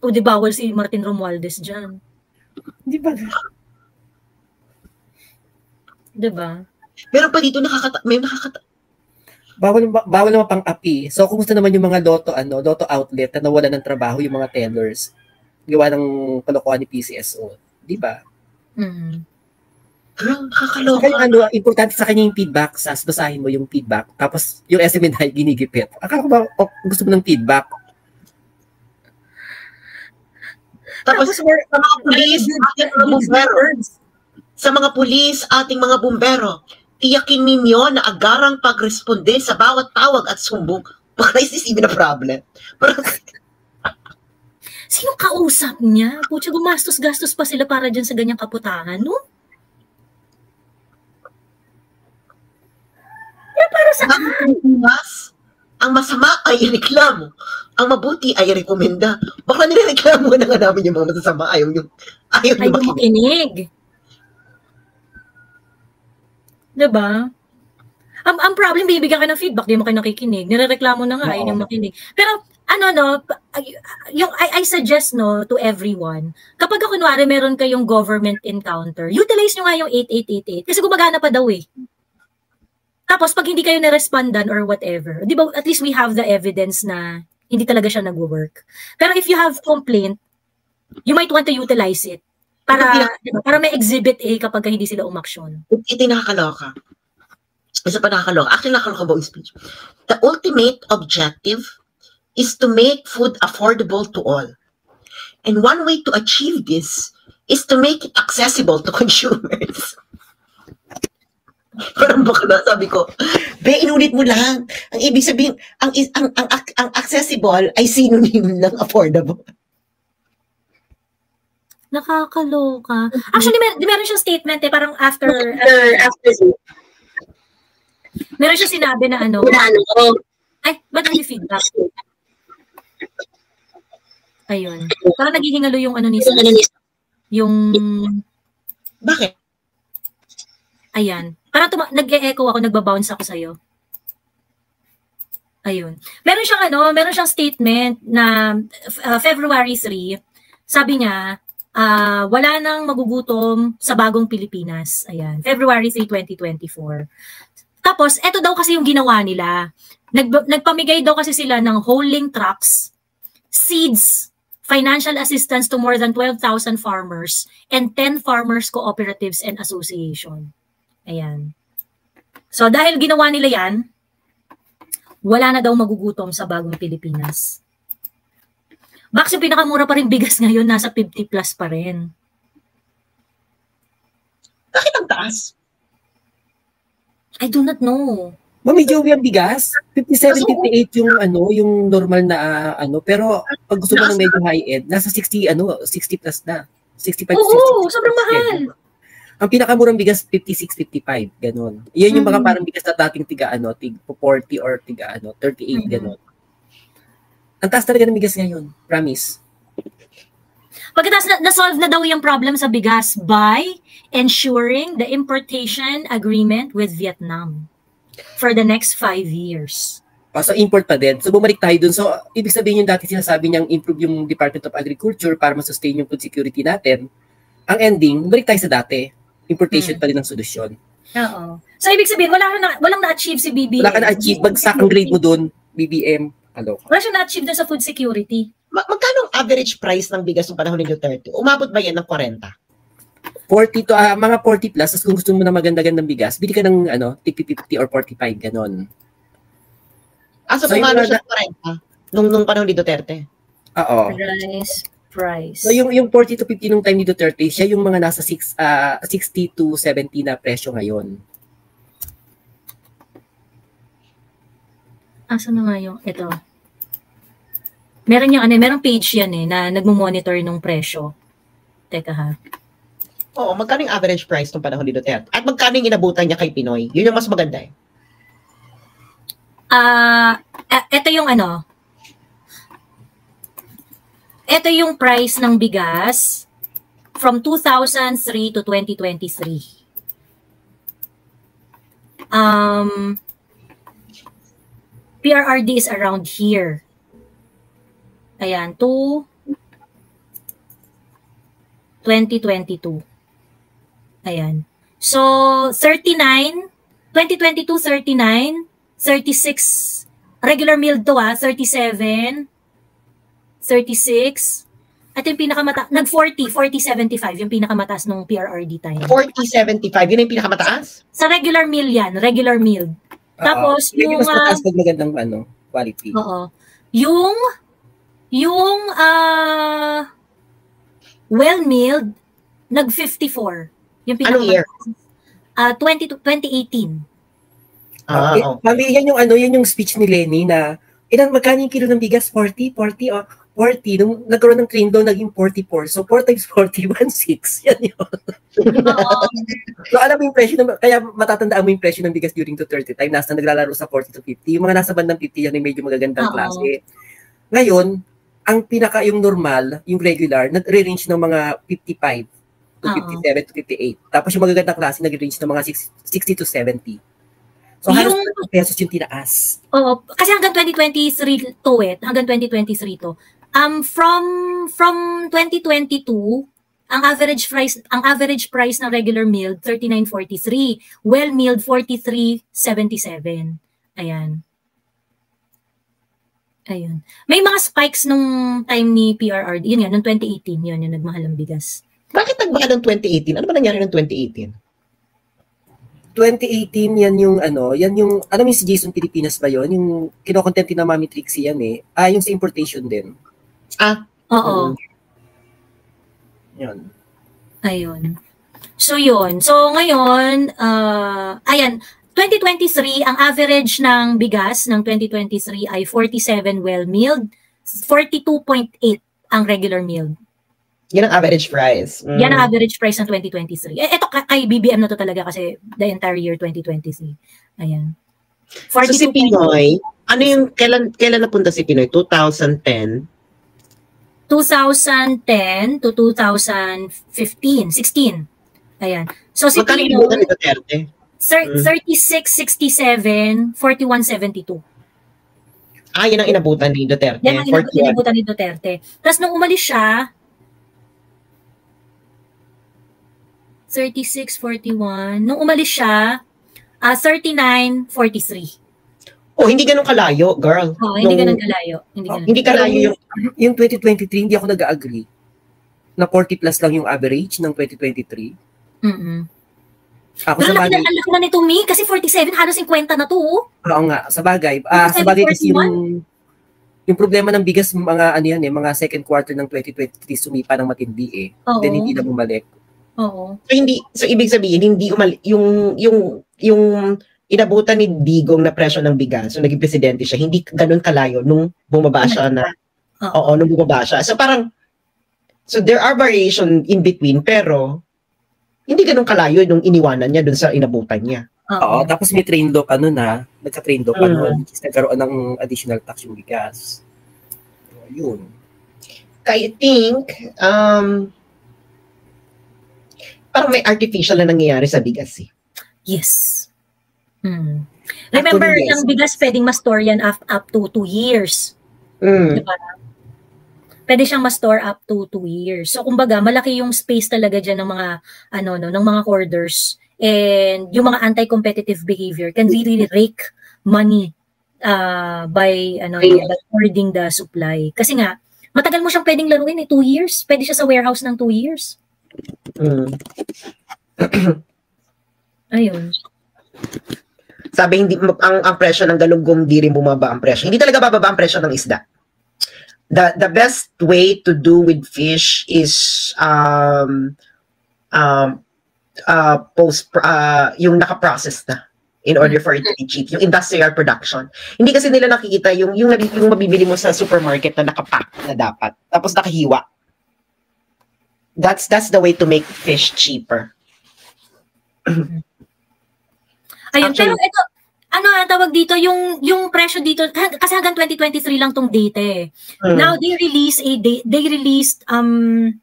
O di bawal si Martin Romualdez dyan. Di ba? Diba? Meron pa dito Bawal naman pang api. So, kumusta naman yung mga Lotto outlet na nawala ng trabaho yung mga tellers? Gawa ng kalokohan ni PCSO. Di ba? Nakakaloka. Kaya importante sa kanya yung feedback. Basahin mo yung feedback. Tapos, yung SMNI ginigipit. Akala ko ba, gusto mo ng feedback? Tapos, sa mga pulis, ating mga bumbero, tiyakin ninyo na agarang pagresponde sa bawat tawag at sumbong. Baka is this even a problem? Sino kausap niya? Pucha, gumastos-gastos pa sila para dyan sa ganyang kaputahan, no? Pero para sa ang masama ay reklamo. Ang mabuti ay rekomenda. Baka nireklamo na nga namin yung mga masasama. Ayaw nyo makinig. Diba? Ang problem, bibigyan ka ng feedback, di mo kayo nakikinig. Nirereklamo na nga, ayaw nyo makinig. Pero, I suggest, to everyone, kapag kunwari meron kayong government encounter, utilize nyo nga yung 8888. Kasi gumagana pa daw eh. Tapos, pag hindi kayo na-respondan or whatever, di ba, at least we have the evidence na hindi talaga siya nag-work. Pero if you have complaint, you might want to utilize it para may exhibit kapag hindi sila umaksyon. Ito yung nakakaloka. Isa pa nakakaloka. Actually, nakakaloka buong speech. The ultimate objective is to make food affordable to all. And one way to achieve this is to make it accessible to consumers. Parang bakla, sabi ko, be, inulit mo lang. Ang ibig sabihin, ang accessible ay synonym ng affordable. Nakakaloka. Actually, meron siyang statement parang after meron siya sinabi na ano, ay, ba't nag-feedback? Ayun. Parang naghihingalo yung ano ni yung Bakit? Ayan. Parang nag-e-echo ako, nagbabounce ako sa'yo. Ayun. Meron siyang statement na February 3, sabi niya, wala nang magugutom sa bagong Pilipinas. Ayan. February 3, 2024. Tapos, eto daw kasi yung ginawa nila. Nagpamigay daw kasi sila ng hauling trucks, seeds, financial assistance to more than 12,000 farmers, and 10 farmers cooperatives and association. Ayan. So, dahil ginawa nila yan, wala na daw magugutom sa bagong Pilipinas. Bakit yung pinakamura pa rin bigas ngayon, nasa 50 plus pa rin? Bakit ang taas? I do not know. Mami Joey, ang bigas, 57, 58 yung yung normal na pero pag gusto mo ng medyo high-end, nasa 60 plus na. 65 Oo, sobrang mahal. Ang pinakamurang bigas 56, 55, ganon. Iyan yung mga parang bigas na dating tig 40 or tiga 38 ganon. Ang taas talaga ng bigas ngayon, promise. Pagkatapos na-solve na daw yung problem sa bigas by ensuring the importation agreement with Vietnam for the next 5 years. So import pa din. So bumalik tayo dun. So ibig sabihin yung dati sinasabi niyang improve yung Department of Agriculture para ma-sustain yung food security natin. Ang ending, balik tayo sa dati. Importation pa rin ang solusyon. Oo. So ibig sabihin, walang na-achieve si BBM. Wala ka na-achieve. Bagsak ang grade mo dun, BBM. Wala siyang na-achieve dun sa food security. Magkano ang average price ng bigas ng panahon ni Duterte? Umabot ba yan ng 40? 40 to, mga 40 plus. Tapos kung gusto mo na maganda-gandang bigas, bili ka ng 50 or 45, ganon. So umano siya 40 nung panahon ni Duterte? Oo. Price. So yung 40 to 50 nung time ni Duterte, siya yung mga nasa 60 to 70 na presyo ngayon. Asa na nga yung ito? Meron merong page yan na nagmo-monitor ng presyo. Teka ha. Oo, magkano yung average price nung panahon ni Duterte? At magkano yung inabutan niya kay Pinoy? Yun yung mas maganda eh. Ito yung ito yung price ng bigas from 2003 to 2023. PRRD is around here. Ayan, to 2022. Ayan. So, 39, 2022, 39, 36, regular meal to 37, 36, at yung nag-40, 40-75, yung pinakamataas nung PRRD time. 40-75, yun yung pinakamataas? Sa regular meal yan, regular meal. Tapos, yung... mas mataas pag magandang quality. Oo. Yung well-milled, nag-54. Yung anong year? 2018. Mami, yan yung speech ni Lenny na magkano yung kilo ng bigas? 40? 40. Nung nagkaroon ng train daw, naging 44. So, 4 times 40, 1.6. Yan yun. So, alam mo yung presyo, kaya matatandaan mo yung presyo ng bigas during to 30 time. Nasa naglalaro sa 40 to 50. Yung mga nasa bandang 50, yan yung medyo magagandang klase. Ngayon, yung normal, yung regular, nag-range ng mga 55 to 57 to 58. Tapos yung magagandang klase, nag-range ng mga 60 to 70. So, halos pesos yung tinaas. Oo. Kasi hanggang 2023 to hanggang 2023 to. From 2022, ang average price ng regular meal 39.43, well milled 43.77. Ayan. May mga spikes nung time ni PRRD. Yun nga, noong 2018, yun yung nagmahal ng bigas. Bakit nagmahal ng 2018? Ano ba nangyari ng 2018? 2018 yan yung alam mo si Jason Pilipinas ba yon? Yung kino-content na Mami Trixie yan eh. Yung sa importation din. Oo. Yan. Ayun. So yun. So ngayon, ayan, 2023, ang average ng bigas ng 2023 ay 47 well-milled, 42.8 ang regular milled. Yan ang average price. Yan ang average price ng 2023. Ito kay BBM na to talaga kasi the entire year 2023. Ayan. So si Pinoy, ano yung, kailan napunta si Pinoy? 2010? 2010 to 2015, 16. Ayan. So si Magkano Pinoy, inabutan ni Duterte? 3667, 4172. Yan ang inabutan ni Duterte. Yan ang inabutan ni Duterte. Tapos nung umalis siya, 3641. Nung umalis siya, 3943. Hindi ganun kalayo, girl. Hindi ganun kalayo. Hindi kalayo yung 2023, hindi ako nag-agree na 40 plus lang yung average ng 2023. Ako pero sa bagay, ang laki na nito, Mi, kasi 47, halos 50 na to. Oo nga, sa bagay. Sa bagay kasi yung problema ng bigas, mga mga second quarter ng 2023 sumipa ng matindi eh. Then hindi na bumalik. Oo. So ibig sabihin hindi yung inabutan ni Digong na presyo ng bigas, so naging presidente siya, hindi ganun kalayo nung bumaba siya nung bumaba siya. So parang there are variation in between, pero hindi ganun kalayo nung iniwanan niya dun sa inabutan niya. Oo, tapos may train dock nagka-train dock nagkaroon ng additional tax yung bigas. Yun. I think parang may artificial na nangyayari sa bigas eh. Yes. Remember, ang bigas pwedeng ma-store yan up to 2 years. Diba? Pwede siyang ma-store up to 2 years. So, kumbaga, malaki yung space talaga dyan ng mga, ng mga hoarders. And yung mga anti-competitive behavior can really rake money by hoarding the supply. Kasi nga, matagal mo siyang pwedeng laruin 2 years. Pwede siya sa warehouse ng 2 years. Ayun. Sabi hindi ang presyo ng galunggong di rin bumaba ang presyo. Hindi talaga bababa ang presyo ng isda. The best way to do with fish is yung naka-process na in order for it to be cheap, yung industrial production. Hindi kasi nila nakikita yung mabibili mo sa supermarket na nakapack na dapat, tapos nakahiwa. That's the way to make fish cheaper. Ayun, pero ito, tawag dito, yung presyo dito, kasi hanggang 2023 lang tong data eh. Now, they released, ang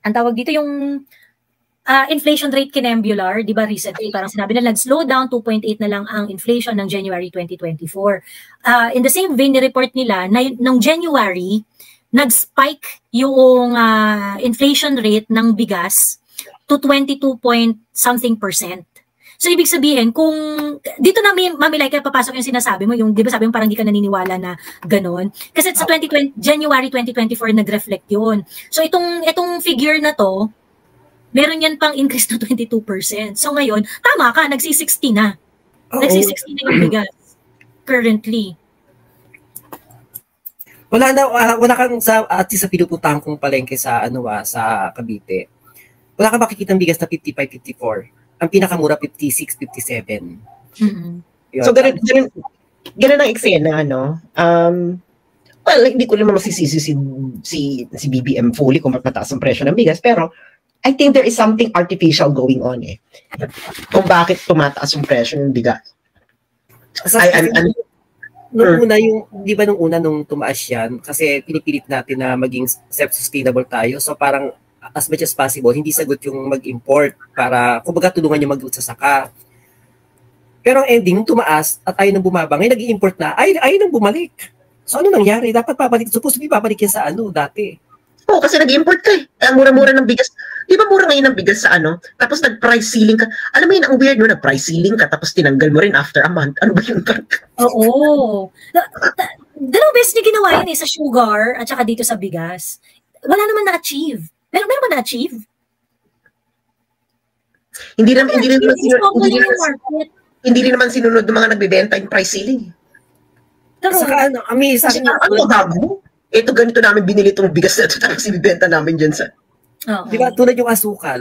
tawag dito, yung inflation rate kinembular, di ba recently, parang sinabi na nag-slow down, 2.8 na lang ang inflation ng January 2024. In the same vein, ni-report nila, na nung January, nag-spike yung inflation rate ng bigas to 22-point-something%. So, ibig sabihin, kung dito na Mami Laika, papasok yung sinasabi mo, yung, di ba sabi mo parang di ka naniniwala na gano'n. Kasi sa January 2024, nag-reflect yun. So, itong figure na to, meron yan pang increase na 22%. So, ngayon, tama ka, nagsi-60 na. Nagsi-60 na yung bigas currently. Wala kang sa pinupuntahan kong palengke sa sa Cavite. Wala kang makikita ng bigas na 55-54. Ang pinakamura 56-57. So ganun ang eksena, well, hindi ko naman masisisi si BBM fully kung mataas ang presyo ng bigas, pero I think there is something artificial going on kung bakit tumataas yung presyo ng bigas. Nung una nung tumaas yan, kasi pinipilit natin na maging self-sustainable tayo. So parang as much as possible, hindi sagot yung mag-import para, kumbaga, tulungan yung magsasaka. Pero ang ending, tumaas at ayaw nang bumaba. Ngayon nag-i-import na, ayaw nang bumalik. So ano nangyari? Dapat babalik. Supposed to be babalik yan sa dati. Oo, kasi nag-import ka eh. Ang mura-mura ng bigas. Di ba mura ngayon ng bigas sa Tapos nag-price ceiling ka. Alam mo yun, ang weird nag-price ceiling ka, tapos tinanggal mo rin after a month. Ano ba yung Oo. Dalawang beses niya ginawa yun sa sugar at saka dito sa bigas. Wala naman na-achieve. Meron ba na-achieve? Hindi naman Hindi rin naman sinunod ng mga nagbebenta yung price ceiling. Pero, Saka may isa Kasi ano gago? Ito ganito namin binili itong bigas na ito tapos ibibenta namin dyan sa... Di ba, tulad yung asukal,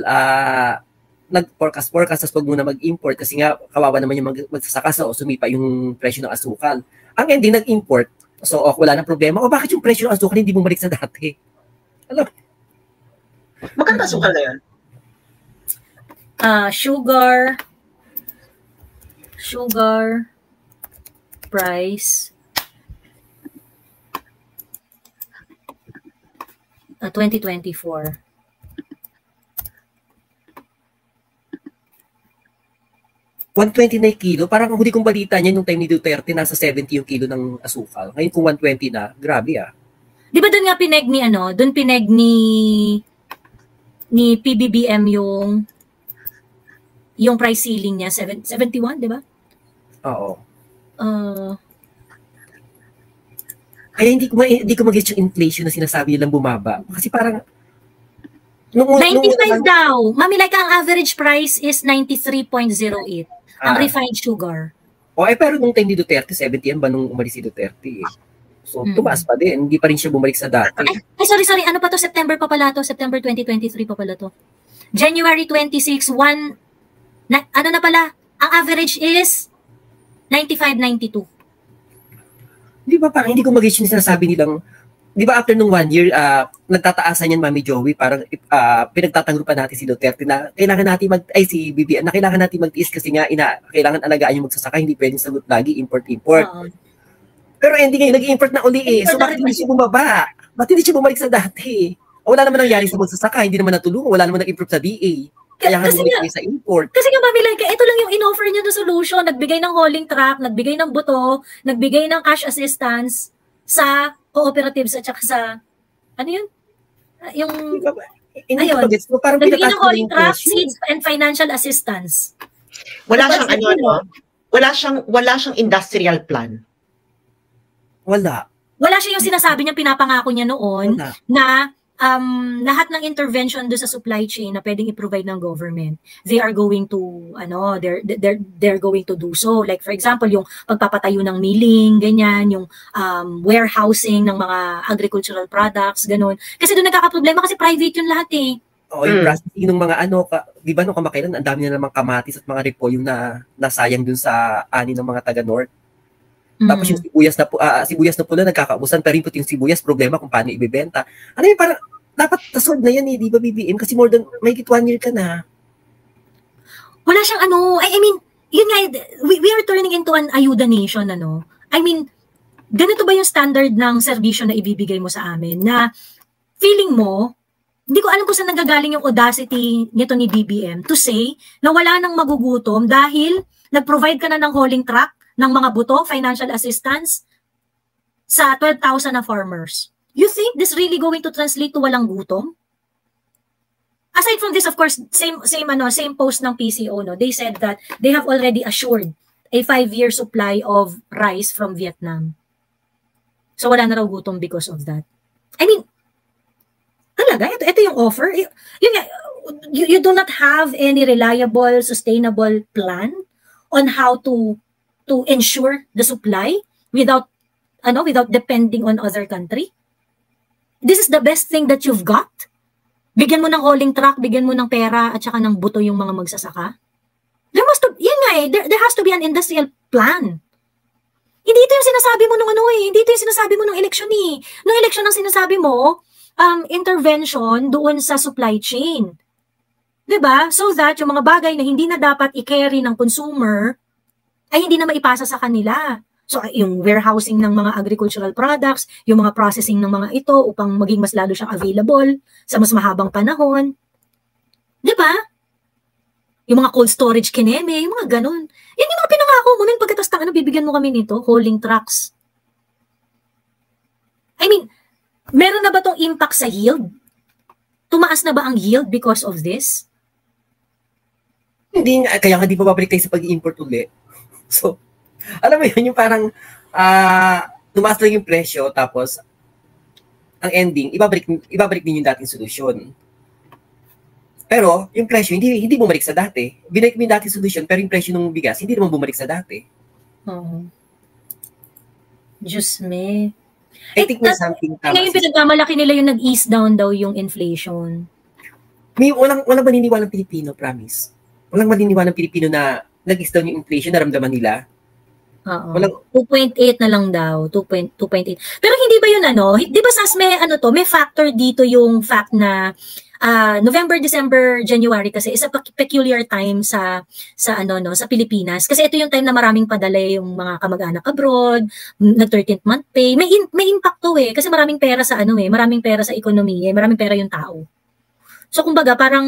nag-forecast, tapos wag muna mag-import kasi nga kawawa naman yung magsasaka o sumipa yung presyo ng asukal. Ang ending, nag-import. So, wala nang problema. O bakit yung presyo ng asukal hindi bumalik sa dati? Alam? Magkano asukal na yan? Sugar price 2024. 120 na yung kilo. Parang ang huli kong balita niya nung time ni Duterte, nasa 70 yung kilo ng asukal. Ngayon kung 120 na, grabe Di ba doon nga doon pineg ni PBBM yung price ceiling niya, 71, di ba? Oo. Uh, Kaya hindi ko mag-get yung inflation na sinasabi nilang bumaba. Kasi parang 95 daw. Mami, like ang average price is 93.08. Ang refined sugar. Pero nung time ni Duterte, 70 yan ba nung umalis si Duterte eh. So, tumaas pa din. Hindi pa rin siya bumalik sa dati. Ay, sorry. Ano pa to? September pa pala to. September 2023 pa pala to. January 26, ano na pala? Ang average is 95.92. Di ba parang hindi ko mag-get yung sinasabi nilang, di ba after nung 1 year, nagtataasan yan, Mami Joey, parang pinagtatanggol pa natin si Duterte na kailangan natin si BBM, na kailangan natin magtiis kasi nga kailangan alagaan yung magsasaka, hindi pwedeng sagot lagi, import. Pero ending ngayon, nag-import na uli eh. So bakit hindi siya bumaba? Bakit hindi siya bumalik sa dati? Wala naman nangyari sa magsasaka, hindi naman natulungan, wala naman nag-improve sa DA. Kaya nga bumalik sa import. Kasi nga, Mami, like, ito lang yung in-offer niya na solution. Nagbigay ng hauling truck, nagbigay ng buto, nagbigay ng cash assistance sa cooperatives at saka sa, ano yun? Yung, ayun, nagbigay ng hauling truck, seeds, and financial assistance. Wala siyang industrial plan. Wala siya yung sinasabi niya, pinapangako niya noon na lahat ng intervention do sa supply chain na pwedeng i-provide ng government, they are going to they're going to do so. Like for example, yung pagpapatayo ng milling, ganyan, yung warehousing ng mga agricultural products, ganun. Kasi doon nagkakaproblema kasi private yun lahat eh. Yung processing ng mga di ba nung kamakailan, ang dami na namang kamatis at mga repolyo na nasayang dun sa ani ng mga taga-North. Tapos yung sibuyas na pula nagkakaubusan, pero yung sibuyas, problema kung paano ibebenta. Ano yung parang, dapat tasolve na yan eh, di ba BBM? Kasi more than, may 1 year ka na. Wala siyang I mean, yun nga, we are turning into an ayuda nation, I mean, ganito ba yung standard ng serbisyo na ibibigay mo sa amin na feeling mo, hindi ko alam kung saan nanggagaling yung audacity nito ni BBM to say na wala nang magugutom dahil nag-provide ka na ng hauling truck, ng mga buto, financial assistance sa 12,000 na farmers. You think this really going to translate to walang gutom? Aside from this, of course, same post ng PCO, they said that they have already assured a 5-year supply of rice from Vietnam. So wala na raw gutom because of that. I mean, talaga, ito yung offer. You do not have any reliable, sustainable plan on how to ensure the supply without depending on other country. This is the best thing that you've got. Bigyan mo ng hauling truck, bigyan mo ng pera at saka ng buto yung mga magsasaka. There has to be an industrial plan. Hindi ito yung sinasabi mo hindi ito yung sinasabi mo nung eleksyon eh. Nung eleksyon ang sinasabi mo, intervention doon sa supply chain. 'Di ba? So that yung mga bagay na hindi na dapat i-carry ng consumer ay hindi na maipasa sa kanila. So, yung warehousing ng mga agricultural products, yung mga processing ng mga ito upang maging mas lalo siyang available sa mas mahabang panahon. Di ba? Yung mga cold storage kineme, yung mga ganun. Yan yung mga pinangako mo nung pagkatapos bibigyan mo kami nito, hauling trucks. I mean, meron na ba tong impact sa yield? Tumaas na ba ang yield because of this? Hindi nga, kaya nga di pa babalik tayo sa pag-import ulit. So, alam mo yun, yung parang tumaas lang yung presyo, tapos ang ending, ibabalik din yung dating solusyon. Pero yung presyo hindi bumalik sa dati. Binalik mo yung dati solution pero yung presyo ng bigas hindi naman bumalik sa dati. Oo. Diyos me. I think may something tama. Ngayon pinagmamalaki nila yung nag-ease down daw yung inflation. May walang maniniwalang Pilipino, promise. Walang maniniwalang Pilipino na nag-ease down yung inflation, naramdaman nila. Oo. Walang 2.8 na lang daw. 2.8. Pero hindi ba yun di ba sas may factor dito yung fact na November, December, January kasi is a peculiar time sa Pilipinas. Kasi ito yung time na maraming padala yung mga kamag-anak abroad, nag-13th month pay. May impact to kasi maraming pera sa maraming pera sa ekonomiya, maraming pera yung tao. So kumbaga parang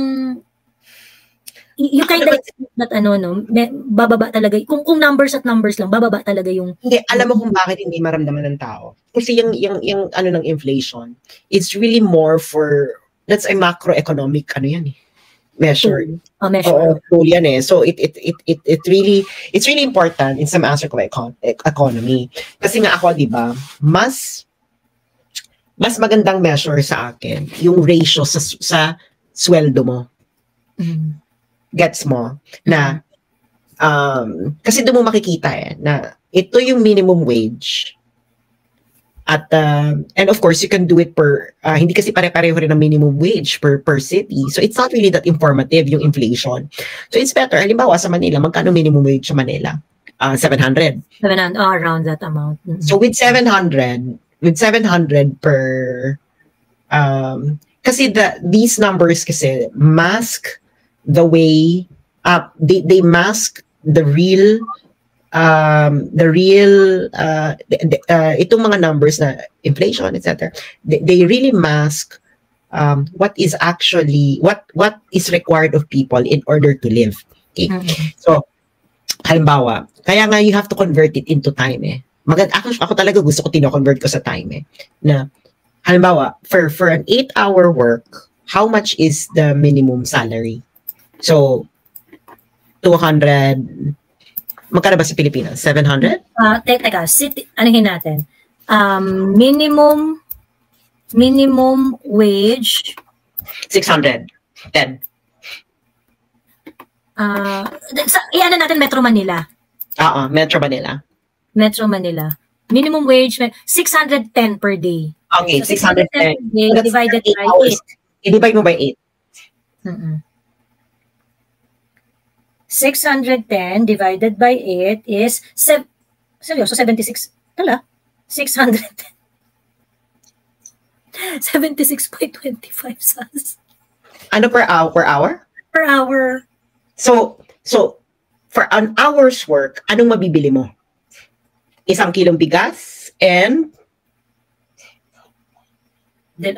you kind of expect that bababa talaga. Kung numbers at numbers lang, bababa talaga yung... Hindi, alam mo kung bakit hindi maramdaman ng tao. Kasi yung ng inflation, it's really more for, that's a macroeconomic, measure. Measure. Tool yan So it's really important in some aspect of economy. Kasi nga ako, di ba, mas magandang measure sa akin, yung ratio sa sweldo mo. Gets mo na kasi doon mo makikita na ito yung minimum wage at and of course you can do it per hindi kasi pare-pareho rin ng minimum wage per city, so it's not really that informative yung inflation. So it's better halimbawa sa Manila, magkano minimum wage sa Manila? 700 around that amount. So with 700 per kasi these numbers kasi mask the way they mask the real itong mga numbers na inflation, etc. They really mask what is required of people in order to live. Okay? So halimbawa, kaya nga you have to convert it into time ako talaga gusto ko tino-convert ko sa time na halimbawa for an 8-hour work, how much is the minimum salary? So, 200, magkano ba sa Pilipinas? 700? Teka, anahin natin. Minimum wage. 600. 10. Iano natin Metro Manila. Metro Manila. Metro Manila. Minimum wage, 610 per day. Okay, So, 610. Divided by 8. I-divide mo by 8. 610 divided by 8 is seryoso 76 tala 610 76.25 sas. Ano per hour? Per hour. So for an hour's work, anong mabibili mo? 1 kilong bigas and then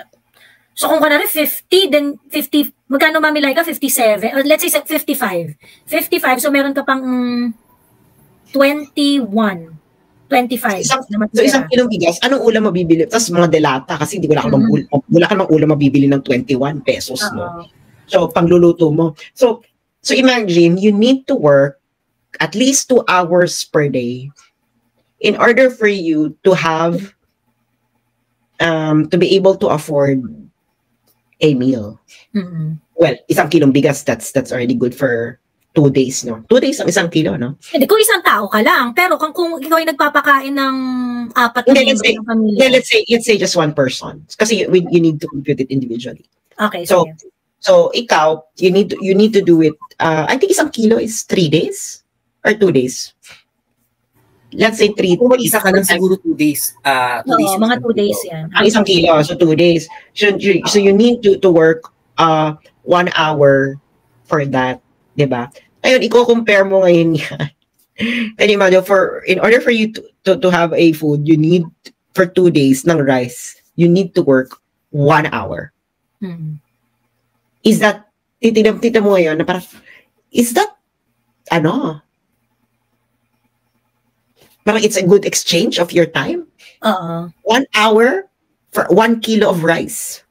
so kung kunwari 50, then 50, magkano mamilay ka? 57, or let's say 55. 55, so meron ka pang 21, 25. So 1 kilong bigas, anong ulam mabibili? Tapos mga delata, kasi wala ka mang ulam mabibili ng 21 pesos, no? So pangluluto mo. So imagine, you need to work at least 2 hours per day in order for you to have, to be able to afford a meal. Well, 1 kilong bigas, that's already good for 2 days, no? 2 days ang 1 kilo, no? Hindi, kung isang tao ka lang, pero kung ikaw ay nagpapakain ng 4 na miyembro ng pamilya. Let's say just one person. Kasi you need to compute it individually. Okay, so ikaw, you need to do it, I think 1 kilo is 3 days or 2 days. Let's say 3 Kung mag-isa ka lang siguro 2 days. 2 days. Mga 2 days yan. Ang 1 kilo, so 2 days. So you need to work 1 hour for that, diba? Ngayon, i-compare mo ngayon yan. Can you imagine, in order for you to have a food, you need, for 2 days ng rice, you need to work 1 hour. Is that, titignan mo ngayon, na parang, is that, parang it's a good exchange of your time? 1 hour for 1 kilo of rice.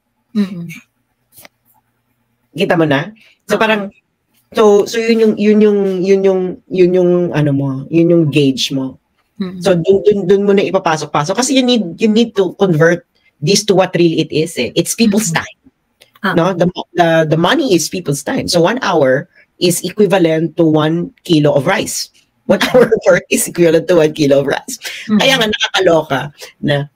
Kita mo na? So parang so yun yung ano mo, yun yung gauge mo. So dun mo na ipapasok-pasok kasi you need to convert this to what really it is. It's people's time. No, the money is people's time. So 1 hour is equivalent to 1 kilo of rice. 1 hour of work is equivalent to 1 kilo of rice. Kaya nga nakakaloka na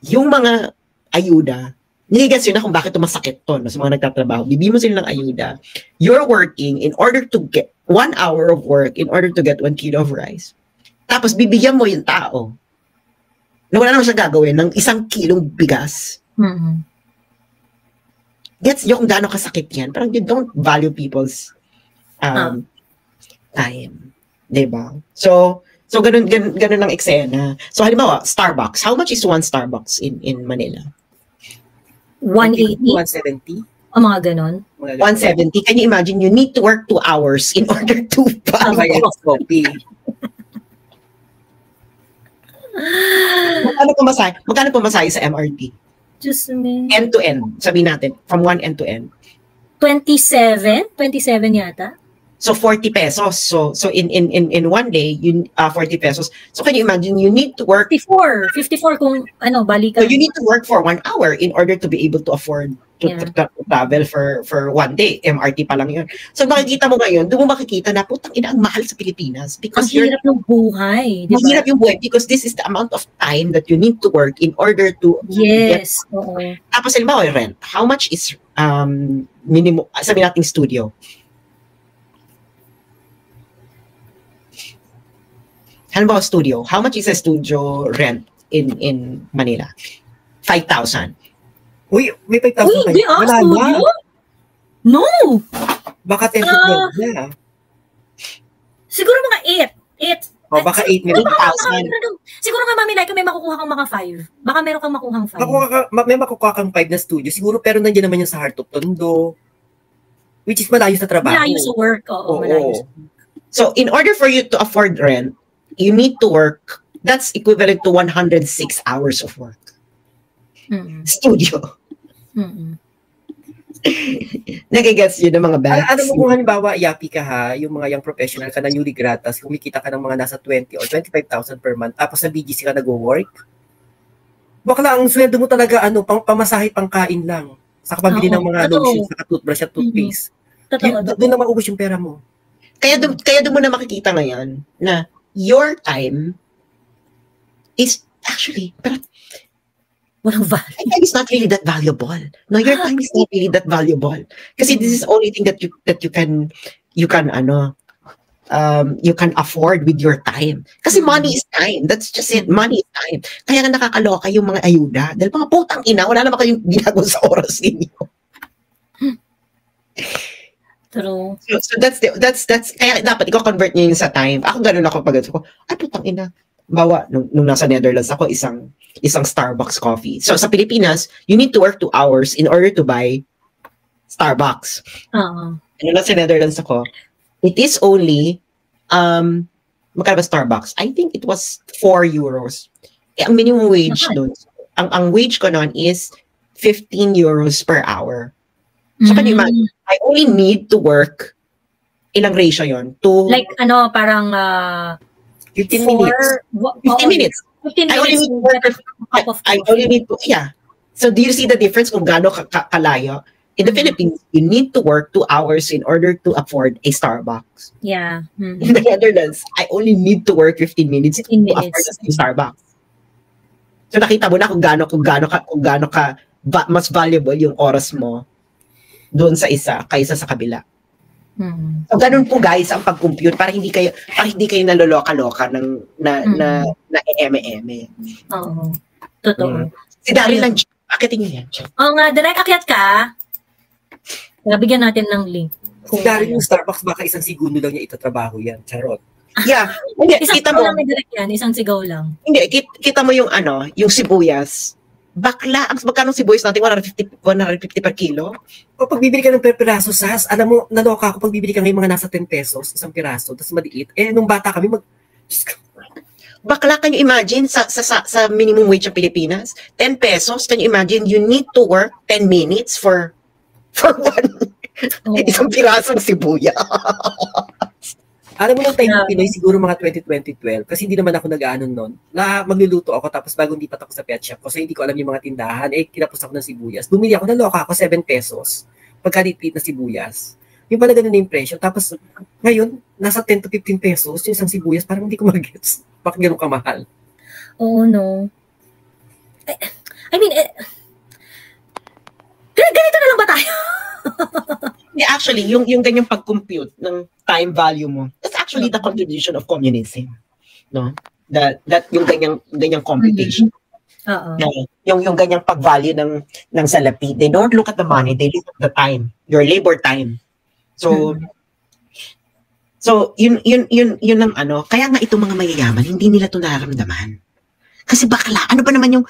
yung mga ayuda, nigigets yun na kung bakit masakit to no, sa mga nagtatrabaho. Bibigyan mo sila ng ayuda. You're working in order to get 1 hour of work in order to get 1 kilo of rice. Tapos bibigyan mo yung tao na wala naman siya gagawin ng 1 kilong bigas. Gets nyo kung gaano kasakit yan. Parang you don't value people's time. Diba? So ganun ang eksena. So halimbawa, Starbucks. How much is one Starbucks in Manila? 180? 170? O mga ganon. 170. Can you imagine? You need to work 2 hours in order to buy coffee. Magkano pumasahe sa MRT? Just me. End to end. Sabihin natin, from one end to end. 27? 27 yata? So 40 pesos. So in 1 day, 40 pesos. So can you imagine, you need to work 54 kung balikan. So you need to work for 1 hour in order to be able to afford to travel for 1 day. MRT pa lang yun. So makikita mo ngayon, doon mo makikita na putang ina ang mahal sa Pilipinas because ang hirap ng buhay, diba? Mahirap yung buhay because this is the amount of time that you need to work in order to yes. Oo. Tapos halimbawa rent. How much is minimum, sabi nating studio? Halimbawa studio. How much is a studio rent in Manila? 5,000. Uy, may 5,000 Uy, di studio? No! Baka 10 na. Siguro mga 8. O, baka 8 meron. 8,000. Siguro nga, Mami Like, may makukuha kang mga 5. Baka meron kang makuhang 5. May makukuha kang 5 na studio. Siguro, pero nandiyan naman yung sa Heart of Tondo. Which is malayo sa trabaho. Malayo sa work. Oo, malayo sa work. So, in order for you to afford rent, you need to work, that's equivalent to 106 hours of work. Studio. Nagigets yun ng mga bags. Ano mo kung halimbawa, yapi ka ha, yung mga young professional ka na newly graduates, kumikita ka ng mga nasa 20 or 25,000 per month, tapos sa BGC ka nag-work, bakla ang sweldo mo talaga, pamasahe, pangkain lang. Sa kapabili ng mga lotions, sa toothbrush at toothpaste. Doon na maubos yung pera mo. Kaya doon mo na makikita ngayon na your time is actually, pero walang value. My time is not really that valuable. No, your time is not really that valuable. Kasi this is the only thing that you can afford with your time. Kasi money is time. That's just it. Money is time. Kaya nga nakakaloka yung mga ayuda. Dahil mga putang ina, wala naman kayong ginagawa sa oras ninyo. True. So that's kaya dapat i-convert niyo yun sa time. Ako ganun ako pag ko, ay putang ina. Bawa, nung nasa Netherlands ako, isang Starbucks coffee. So sa Pilipinas, you need to work 2 hours in order to buy Starbucks. Ano nasa Netherlands ako, it is only, magkano ba Starbucks? I think it was 4 euros. Ang minimum wage doon, ang wage ko noon is 15 euros per hour. So can you imagine, I only need to work, ilang ratio yon? To like parang 15 minutes. 15 minutes. 15 I only need to work. I only need to, yeah. So do you see the difference kung gaano kalayo? In the Philippines, you need to work 2 hours in order to afford a Starbucks. Yeah. In the Netherlands, I only need to work 15 minutes to afford a Starbucks. So nakita mo na kung gaano ka mas valuable yung oras mo doon sa isa kaysa sa kabila. So ganun po guys ang pag-compute para hindi kayo naloloka-loka na eme-eme. Oo. Totoo. Si Daryl lang, akitin niyo yan. Oo nga, direct akyat ka. Nabigyan natin ng link. Si Daryl yung Starbucks, baka 1 segundo lang niya itatrabaho yan. Charot. Yeah. Hindi, kita mo lang may direct yan, 1 sigaw lang. Hindi, kita mo yung yung sibuyas. Bakla, ang magkano sibuyas natin, 150 per kilo? O pag bibili ka ng per piraso, Sas, alam mo, naloka ako pag bibili ka ng mga nasa 10 pesos, 1 piraso, tapos maliit. Nung bata kami, Bakla, can you imagine sa minimum wage ng Pilipinas? 10 pesos, can you imagine, you need to work 10 minutes for 1 1 pirasong sibuyas. Alam mo nung time ng Pinoy, siguro mga 2012, kasi hindi naman ako nag-ano nun, na magluluto ako, tapos bago hindi pa tapos sa pet shop ko, so hindi ko alam yung mga tindahan, kinapos ako ng sibuyas. Bumili ako, naloka ako, 7 pesos, pagkalitpit na sibuyas. Yung pala ganun yung presyo. Tapos, ngayon, nasa 10 to 15 pesos, yung isang sibuyas, parang hindi ko mag-gets. Bakit ganun kamahal? Oo, no. I mean, ganito na lang ba tayo? Yeah, actually, yung ganyang pag-compute ng time value mo, that's actually the contribution of communism. No? That yung ganyang computation. Yung ganyang pag-value ng salapi. They don't look at the money, they look at the time, your labor time. So yun ang ano, kaya nga itong mga mayayaman, hindi nila ito nararamdaman. Kasi bakla, ano ba naman yung,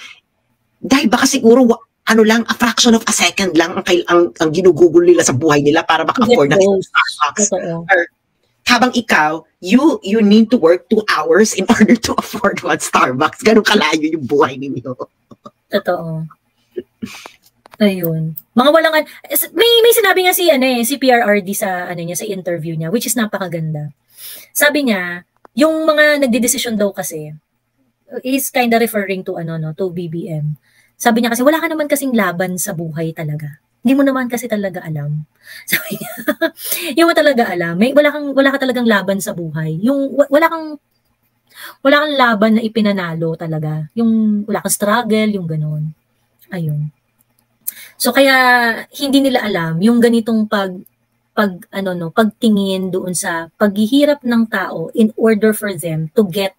dahil baka siguro ano lang, a fraction of a second lang ang ginugugol nila sa buhay nila para maka-afford na Starbucks. Or, habang ikaw, you need to work 2 hours in order to afford one Starbucks. Ganun kalayo yung buhay ninyo. Totoo. Ayun. Mga walang, may sinabi nga si PRRD sa sa interview niya, which is napakaganda. Sabi niya, yung mga nagdedesisyon daw kasi is kinda referring to to BBM. Sabi niya kasi, wala ka naman kasing laban sa buhay talaga. Hindi mo naman kasi talaga alam. Sabi niya, hindi mo talaga alam. Wala ka talagang laban sa buhay. Yung, wala kang laban na ipinanalo talaga. Yung, wala kang struggle, yung ganun. Ayun. So, kaya, hindi nila alam, yung ganitong pagtingin doon sa paghihirap ng tao in order for them to get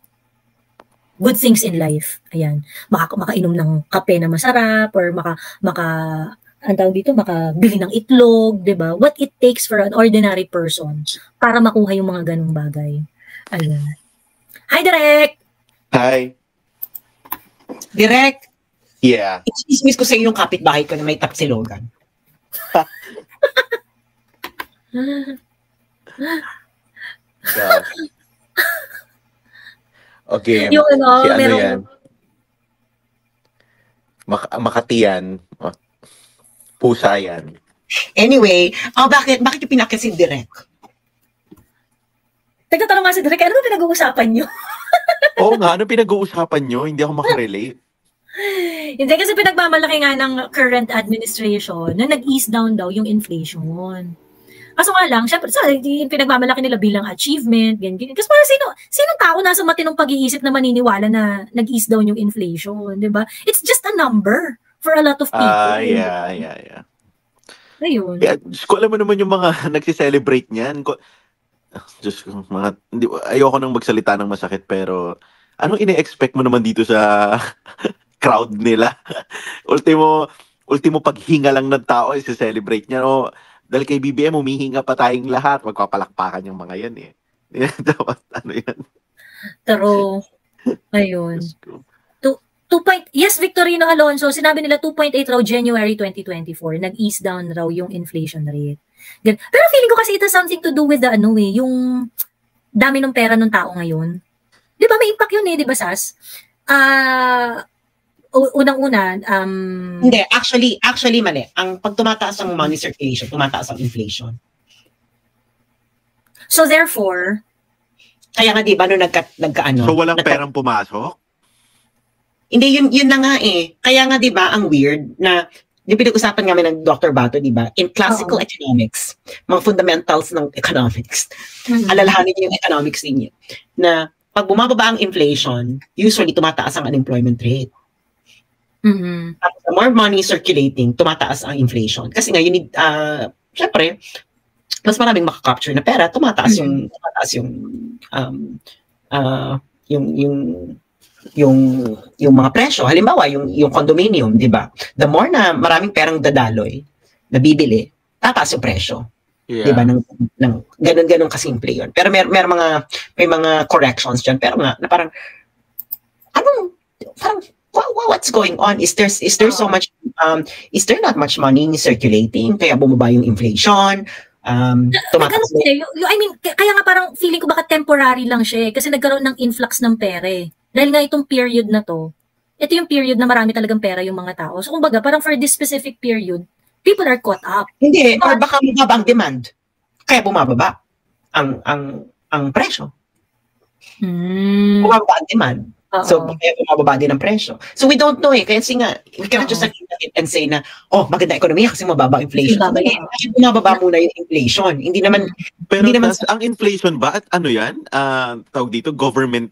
good things in life. Ayan. Makainom ng kape na masarap or makabili ng itlog, 'di ba? What it takes for an ordinary person para makuha yung mga ganung bagay. Ayan. Hi, Direk! Hi. Direk! Yeah. Excuse ko sa iyo yung kapitbahay ko na may tapsilogan. Gosh. Okay. Yung yan? Makati yan. Pusa yan. Anyway, bakit yung pinakit si Direk? Nagtatanong nga si Direk, ano ba pinag-uusapan nyo? Oo nga, ano pinag-uusapan nyo? Hindi ako makarelate. Hindi, kasi pinagmamalaki nga ng current administration na nag-ease down daw yung inflation. Kaso nga lang, syempre, pinagmamalaki nila bilang achievement, ganyan. Kasi para sinong tao nasa matinong pag-iisip na maniniwala na nag-ease down yung inflation, di ba? It's just a number for a lot of people. Yeah. Ayun. Yeah, ko alam mo naman yung mga nagsi-celebrate niyan. Diyos ko, ayoko nang magsalita ng masakit, pero anong ine-expect mo naman dito sa crowd nila? Ultimo paghinga lang ng tao, i-celebrate niya. O, dahil kay BBM, humihinga pa tayong lahat. Magpapalakpakan yung mga yan eh. Ano yan? Pero, ayun. Yes, Victorino Alonso, sinabi nila 2.8 raw January 2024. Nag-ease down raw yung inflation rate. Pero feeling ko kasi it has something to do with the yung dami ng pera ng tao ngayon. Di ba may impact yun eh, di ba Sas? Unang-una, hindi, actually mali. Ang pag tumataas ang money circulation, tumataas ang inflation. So therefore, kaya nga 'di ba no nagkaano? So walang perang pumasok? Hindi yun na nga eh. Kaya nga 'di ba ang weird na yung pinag-usapan namin ng Dr. Bato, 'di ba? In classical economics, mga fundamentals ng economics. Alalahanin niyo yung economics niyo na pag bumababa ang inflation, usually tumataas ang unemployment rate. Tapos, the more money circulating, tumataas ang inflation. Kasi nga, you need, syempre, mas maraming makakapture na pera, tumataas yung mga presyo. Halimbawa, yung condominium, di ba? The more na maraming perang dadaloy, na bibili, tataas yung presyo. Yeah. Di ba? Ganun kasimple yun. Pero may mga corrections dyan. Pero nga, na parang, what's going on? Is there so much is there not much money circulating kaya bumaba yung inflation? Kaya nga parang feeling ko baka temporary lang siya kasi nagkaroon ng influx ng pera. Dahil nga itong period na to, ito yung period na marami talagang pera yung mga tao. So kumbaga parang for this specific period, people are caught up. Hindi, or baka mababa ang demand. Kaya bumababa ang ang presyo. Mm. Bumababa ang demand. So, Oo. kaya bumababa din ang presyo. So, we don't know Kasi nga, we cannot just look at it and say na, maganda ekonomiya kasi mababa inflation. Kasi bababa. Kasi bumababa muna yung inflation. Hindi naman, Pero hindi naman ang inflation ba at ano yan? Tawag dito, government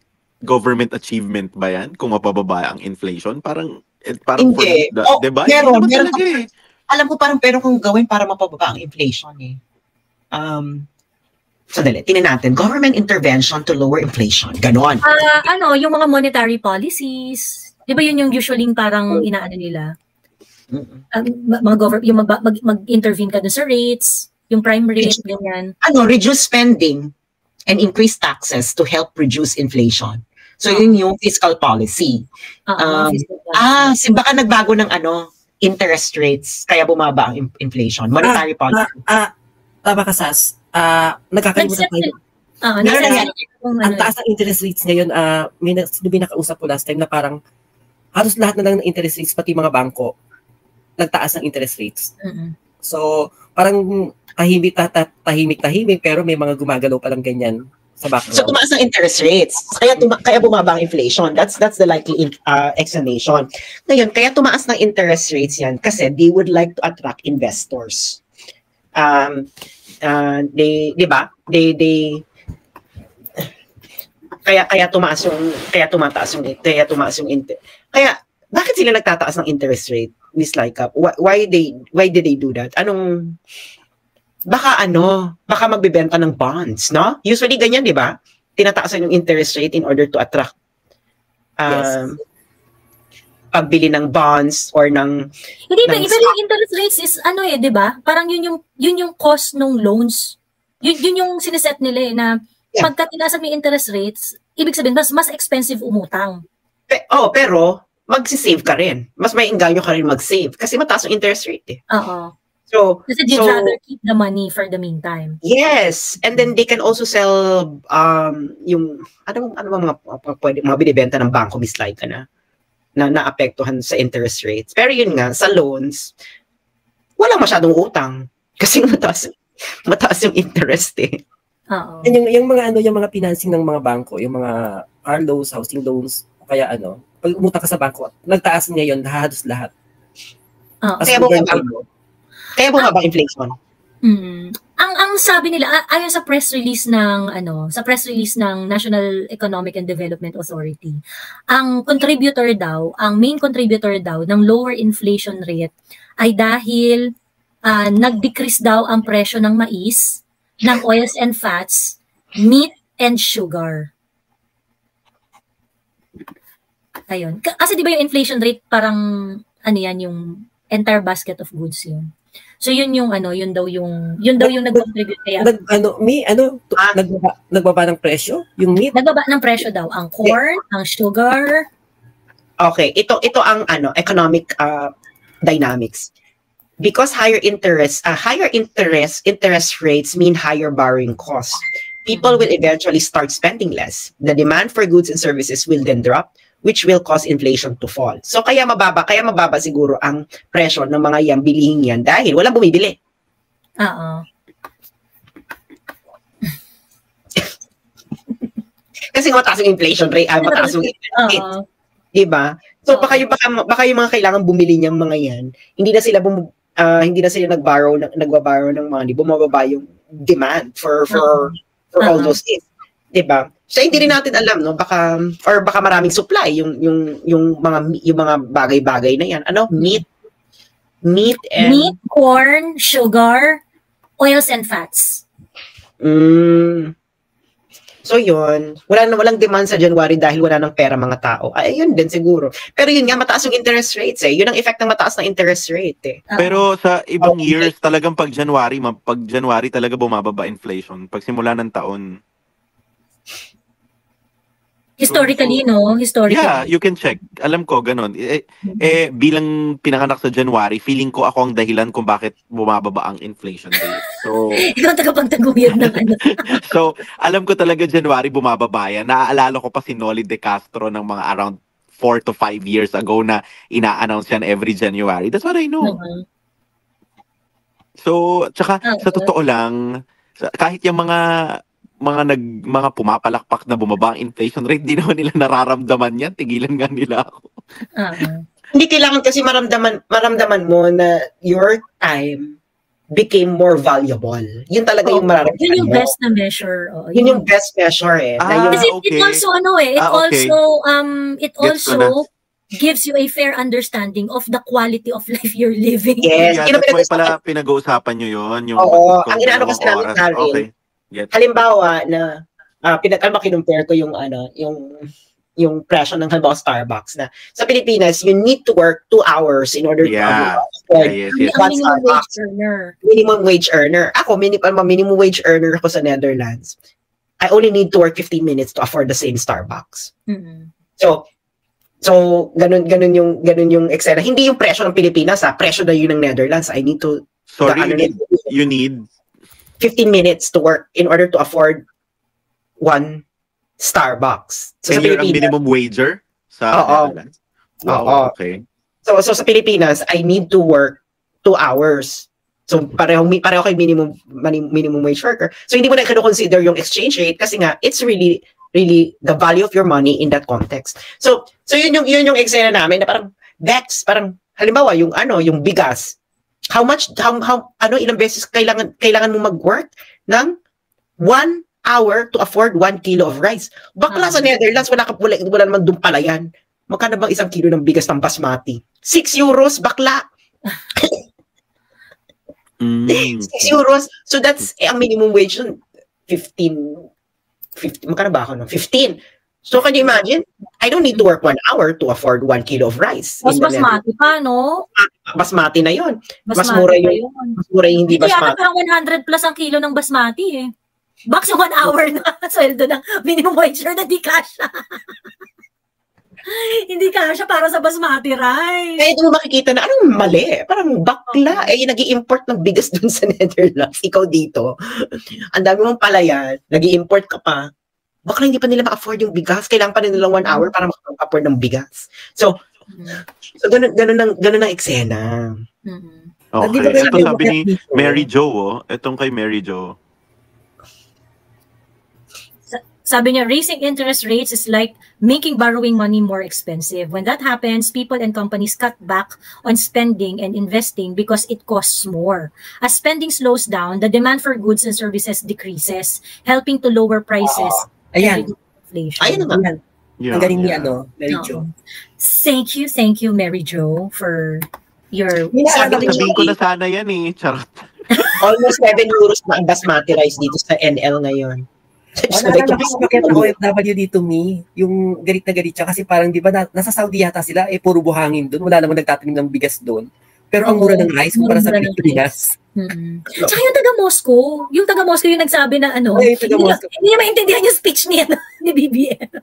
achievement ba yan? Kung mapababa ang inflation? Parang Hindi. diba? Meron Hindi naman talaga eh. alam ko parang pero kung gawin para mapababa ang inflation Sandali, tingnan natin. Government intervention to lower inflation. Ganon. Yung mga monetary policies. Di ba yun yung usually parang inaano nila? Yung mag-intervene ka dun sa rates, yung prime rate, ganyan. Reduce spending and increase taxes to help reduce inflation. So, yun yung fiscal policy. Baka nagbago ng interest rates, kaya bumaba ang inflation. Monetary policy. Tama ka, Sas. Nagkakalimutan tayo. Ang taas ng interest rates ngayon, may nakausap ko last time na parang halos lahat na lang ng interest rates, pati mga bangko, nagtaas ng interest rates. So, parang tahimik, pero may mga gumagalaw palang ganyan sa background. So, tumaas ang interest rates. Kaya bumaba ang inflation. That's the likely explanation. Ngayon, kaya tumaas ng interest rates yan kasi they would like to attract investors. Di ba? Kaya tumaas yung bakit sila nagtataas ng interest rate, Miss Laika? Why did they do that? Baka magbebenta ng bonds, no? Usually ganyan, di ba? Tinataasan yung interest rate in order to attract pagbili ng bonds or ng Hindi ba yung interest rates is di ba? Parang yun yung cost ng loans. Yun yung sineset nila na pagka tinaas may interest rates, ibig sabihin mas expensive umutang. Pero magsi-save ka rin. Mas may engganyo ka rin mag-save kasi mataas yung interest rate eh. Oo. So, kasi they'd rather keep the money for the meantime. Yes, and then they can also sell yung mga binibenta ng bangko, Miss Laika, na naapektuhan sa interest rates. Pero yun nga, sa loans, walang masyadong utang kasi mataas yung interest eh. Oo. Yung mga financing ng mga bangko, yung mga car loans, housing loans, o kaya pag umutang ka sa bangko, nagtaas ngayon halos lahat. Kaya bumaba inflation. Ang sabi nila ayon sa press release ng National Economic and Development Authority, ang main contributor daw ng lower inflation rate ay dahil nag-decrease daw ang presyo ng mais, ng oils and fats, meat and sugar. Ayun. Kasi di ba yung inflation rate parang yung entire basket of goods yun. So yun daw yung nag-contribute kaya. Nagbaba ng presyo? Yung meat? Nagbaba ng presyo daw ang corn, ang sugar. Okay, ito ang economic dynamics. Because higher interest rates mean higher borrowing costs. People will eventually start spending less. The demand for goods and services will then drop, which will cause inflation to fall. So kaya mababa siguro ang presyo ng mga bilihin yan dahil walang bumibili. Oo. Kasi mataas yung inflation rate, mataas yung interest rate. Diba? So baka yung mga kailangan bumili niyang mga yan, hindi na sila nagbaborrow ng money, bumababa yung demand for all those things. Diba? So hindi rin natin alam, no, baka maraming supply yung mga bagay-bagay na yan. Meat, corn, sugar, oils and fats. So yun, walang demand sa January dahil wala ng pera mga tao. Ayun din siguro. Pero yun nga, mataas yung interest rates eh. Yun ang effect ng mataas na interest rate eh. Pero sa ibang years, talagang pag January talaga bumababa inflation. Pag simula ng taon. Historically, no? Yeah, you can check. Alam ko, ganun. Bilang pinanganak sa January, feeling ko ako ang dahilan kung bakit bumababa ang inflation rate. So, ikaw tagapagtaguyod ng So, alam ko talaga January bumababa yan. Naaalala ko pa si Noli De Castro ng mga around 4 to 5 years ago na ina-announce yan every January. That's what I know. So, tsaka sa totoo lang, kahit yung mga mga pumapalakpak na bumaba ang inflation rate, di naman nila nararamdaman yan. Tigilan nga nila ako. Hindi kailangan kasi maramdaman mo na your time became more valuable. Yun talaga yung mararamdaman mo. Yun yung best na measure. Yun yung best measure eh. Kasi okay. it also, it also gives you a fair understanding of the quality of life you're living. Yes. Yeah, that's why pala pinag-uusapan nyo yun. Yung ang inaano kasi namin natin. Okay. Halimbawa na, kinumpare ko yung presyo ng halimbawa Starbucks na sa Pilipinas, you need to work 2 hours in order to afford one Starbucks. Minimum wage earner. Ako, minimum wage earner ako sa Netherlands. I only need to work 15 minutes to afford the same Starbucks. Mm-hmm. So ganun yung eksena. Hindi yung presyo ng Pilipinas, presyo na yun ng Netherlands. I need to you need 15 minutes to work in order to afford one Starbucks. So, and you're a minimum wager sa Netherlands? Wow, okay. So sa Pilipinas, I need to work 2 hours. So pareho kay minimum wage worker. So hindi mo na i-consider yung exchange rate kasi nga it's really the value of your money in that context. So yun yung eksena namin na parang Bex, parang halimbawa yung bigas. How ilang beses kailangan mo mag-work ng 1 hour to afford 1 kilo of rice. Bakla sa Netherlands, wala naman doon pala yan. Magkano bang 1 kilo ng bigas ng basmati? 6 euros, bakla. 6 euros. So that's ang minimum wage nun. 15. Magkano ba ako nun? 15. So can you imagine? I don't need to work 1 hour to afford 1 kilo of rice. Mas basmati pa, no? Basmati na yun. Mas mura yung hindi basmati. Kaya parang 100 plus ang kilo ng basmati eh. Bak sa 1 hour na sweldo ng minimum wage na di kasha. Hindi kasha para sa basmati rice. Kaya mo makikita na anong mali. Parang bakla. Nag-i-import ng bigas dun sa Netherlands. Ikaw dito. Ang dami mong palayan. Nag-i-import ka pa. Bakla hindi pa nila ma-afford yung bigas. Kailangan pa nila 1 hour para makapag-afford ng bigas. So ganun ang eksena. Okay. Ito sabi ni Mary Jo. Itong kay Mary Jo. Sabi niya, raising interest rates is like making borrowing money more expensive. When that happens, people and companies cut back on spending and investing because it costs more. As spending slows down, the demand for goods and services decreases, helping to lower prices and reduce inflation. Ayun naman. Ang galing ni Mary Jo. Thank you, Mary Jo, for your... Sabihin ko na sana yan eh. Charot. Almost 7 euros na ang basmati rice dito sa NL ngayon. Nakakapakit ako OFW dito, yung galit na galit siya kasi parang di ba nasa Saudi yata sila, puro buhangin doon, wala namang nagtatanim ng bigas doon. Pero ang mura ng rice kumpara sa Pilipinas. Tsaka yung taga-Moscow yung nagsabi na hindi niya maintindihan yung speech niya ni BBM.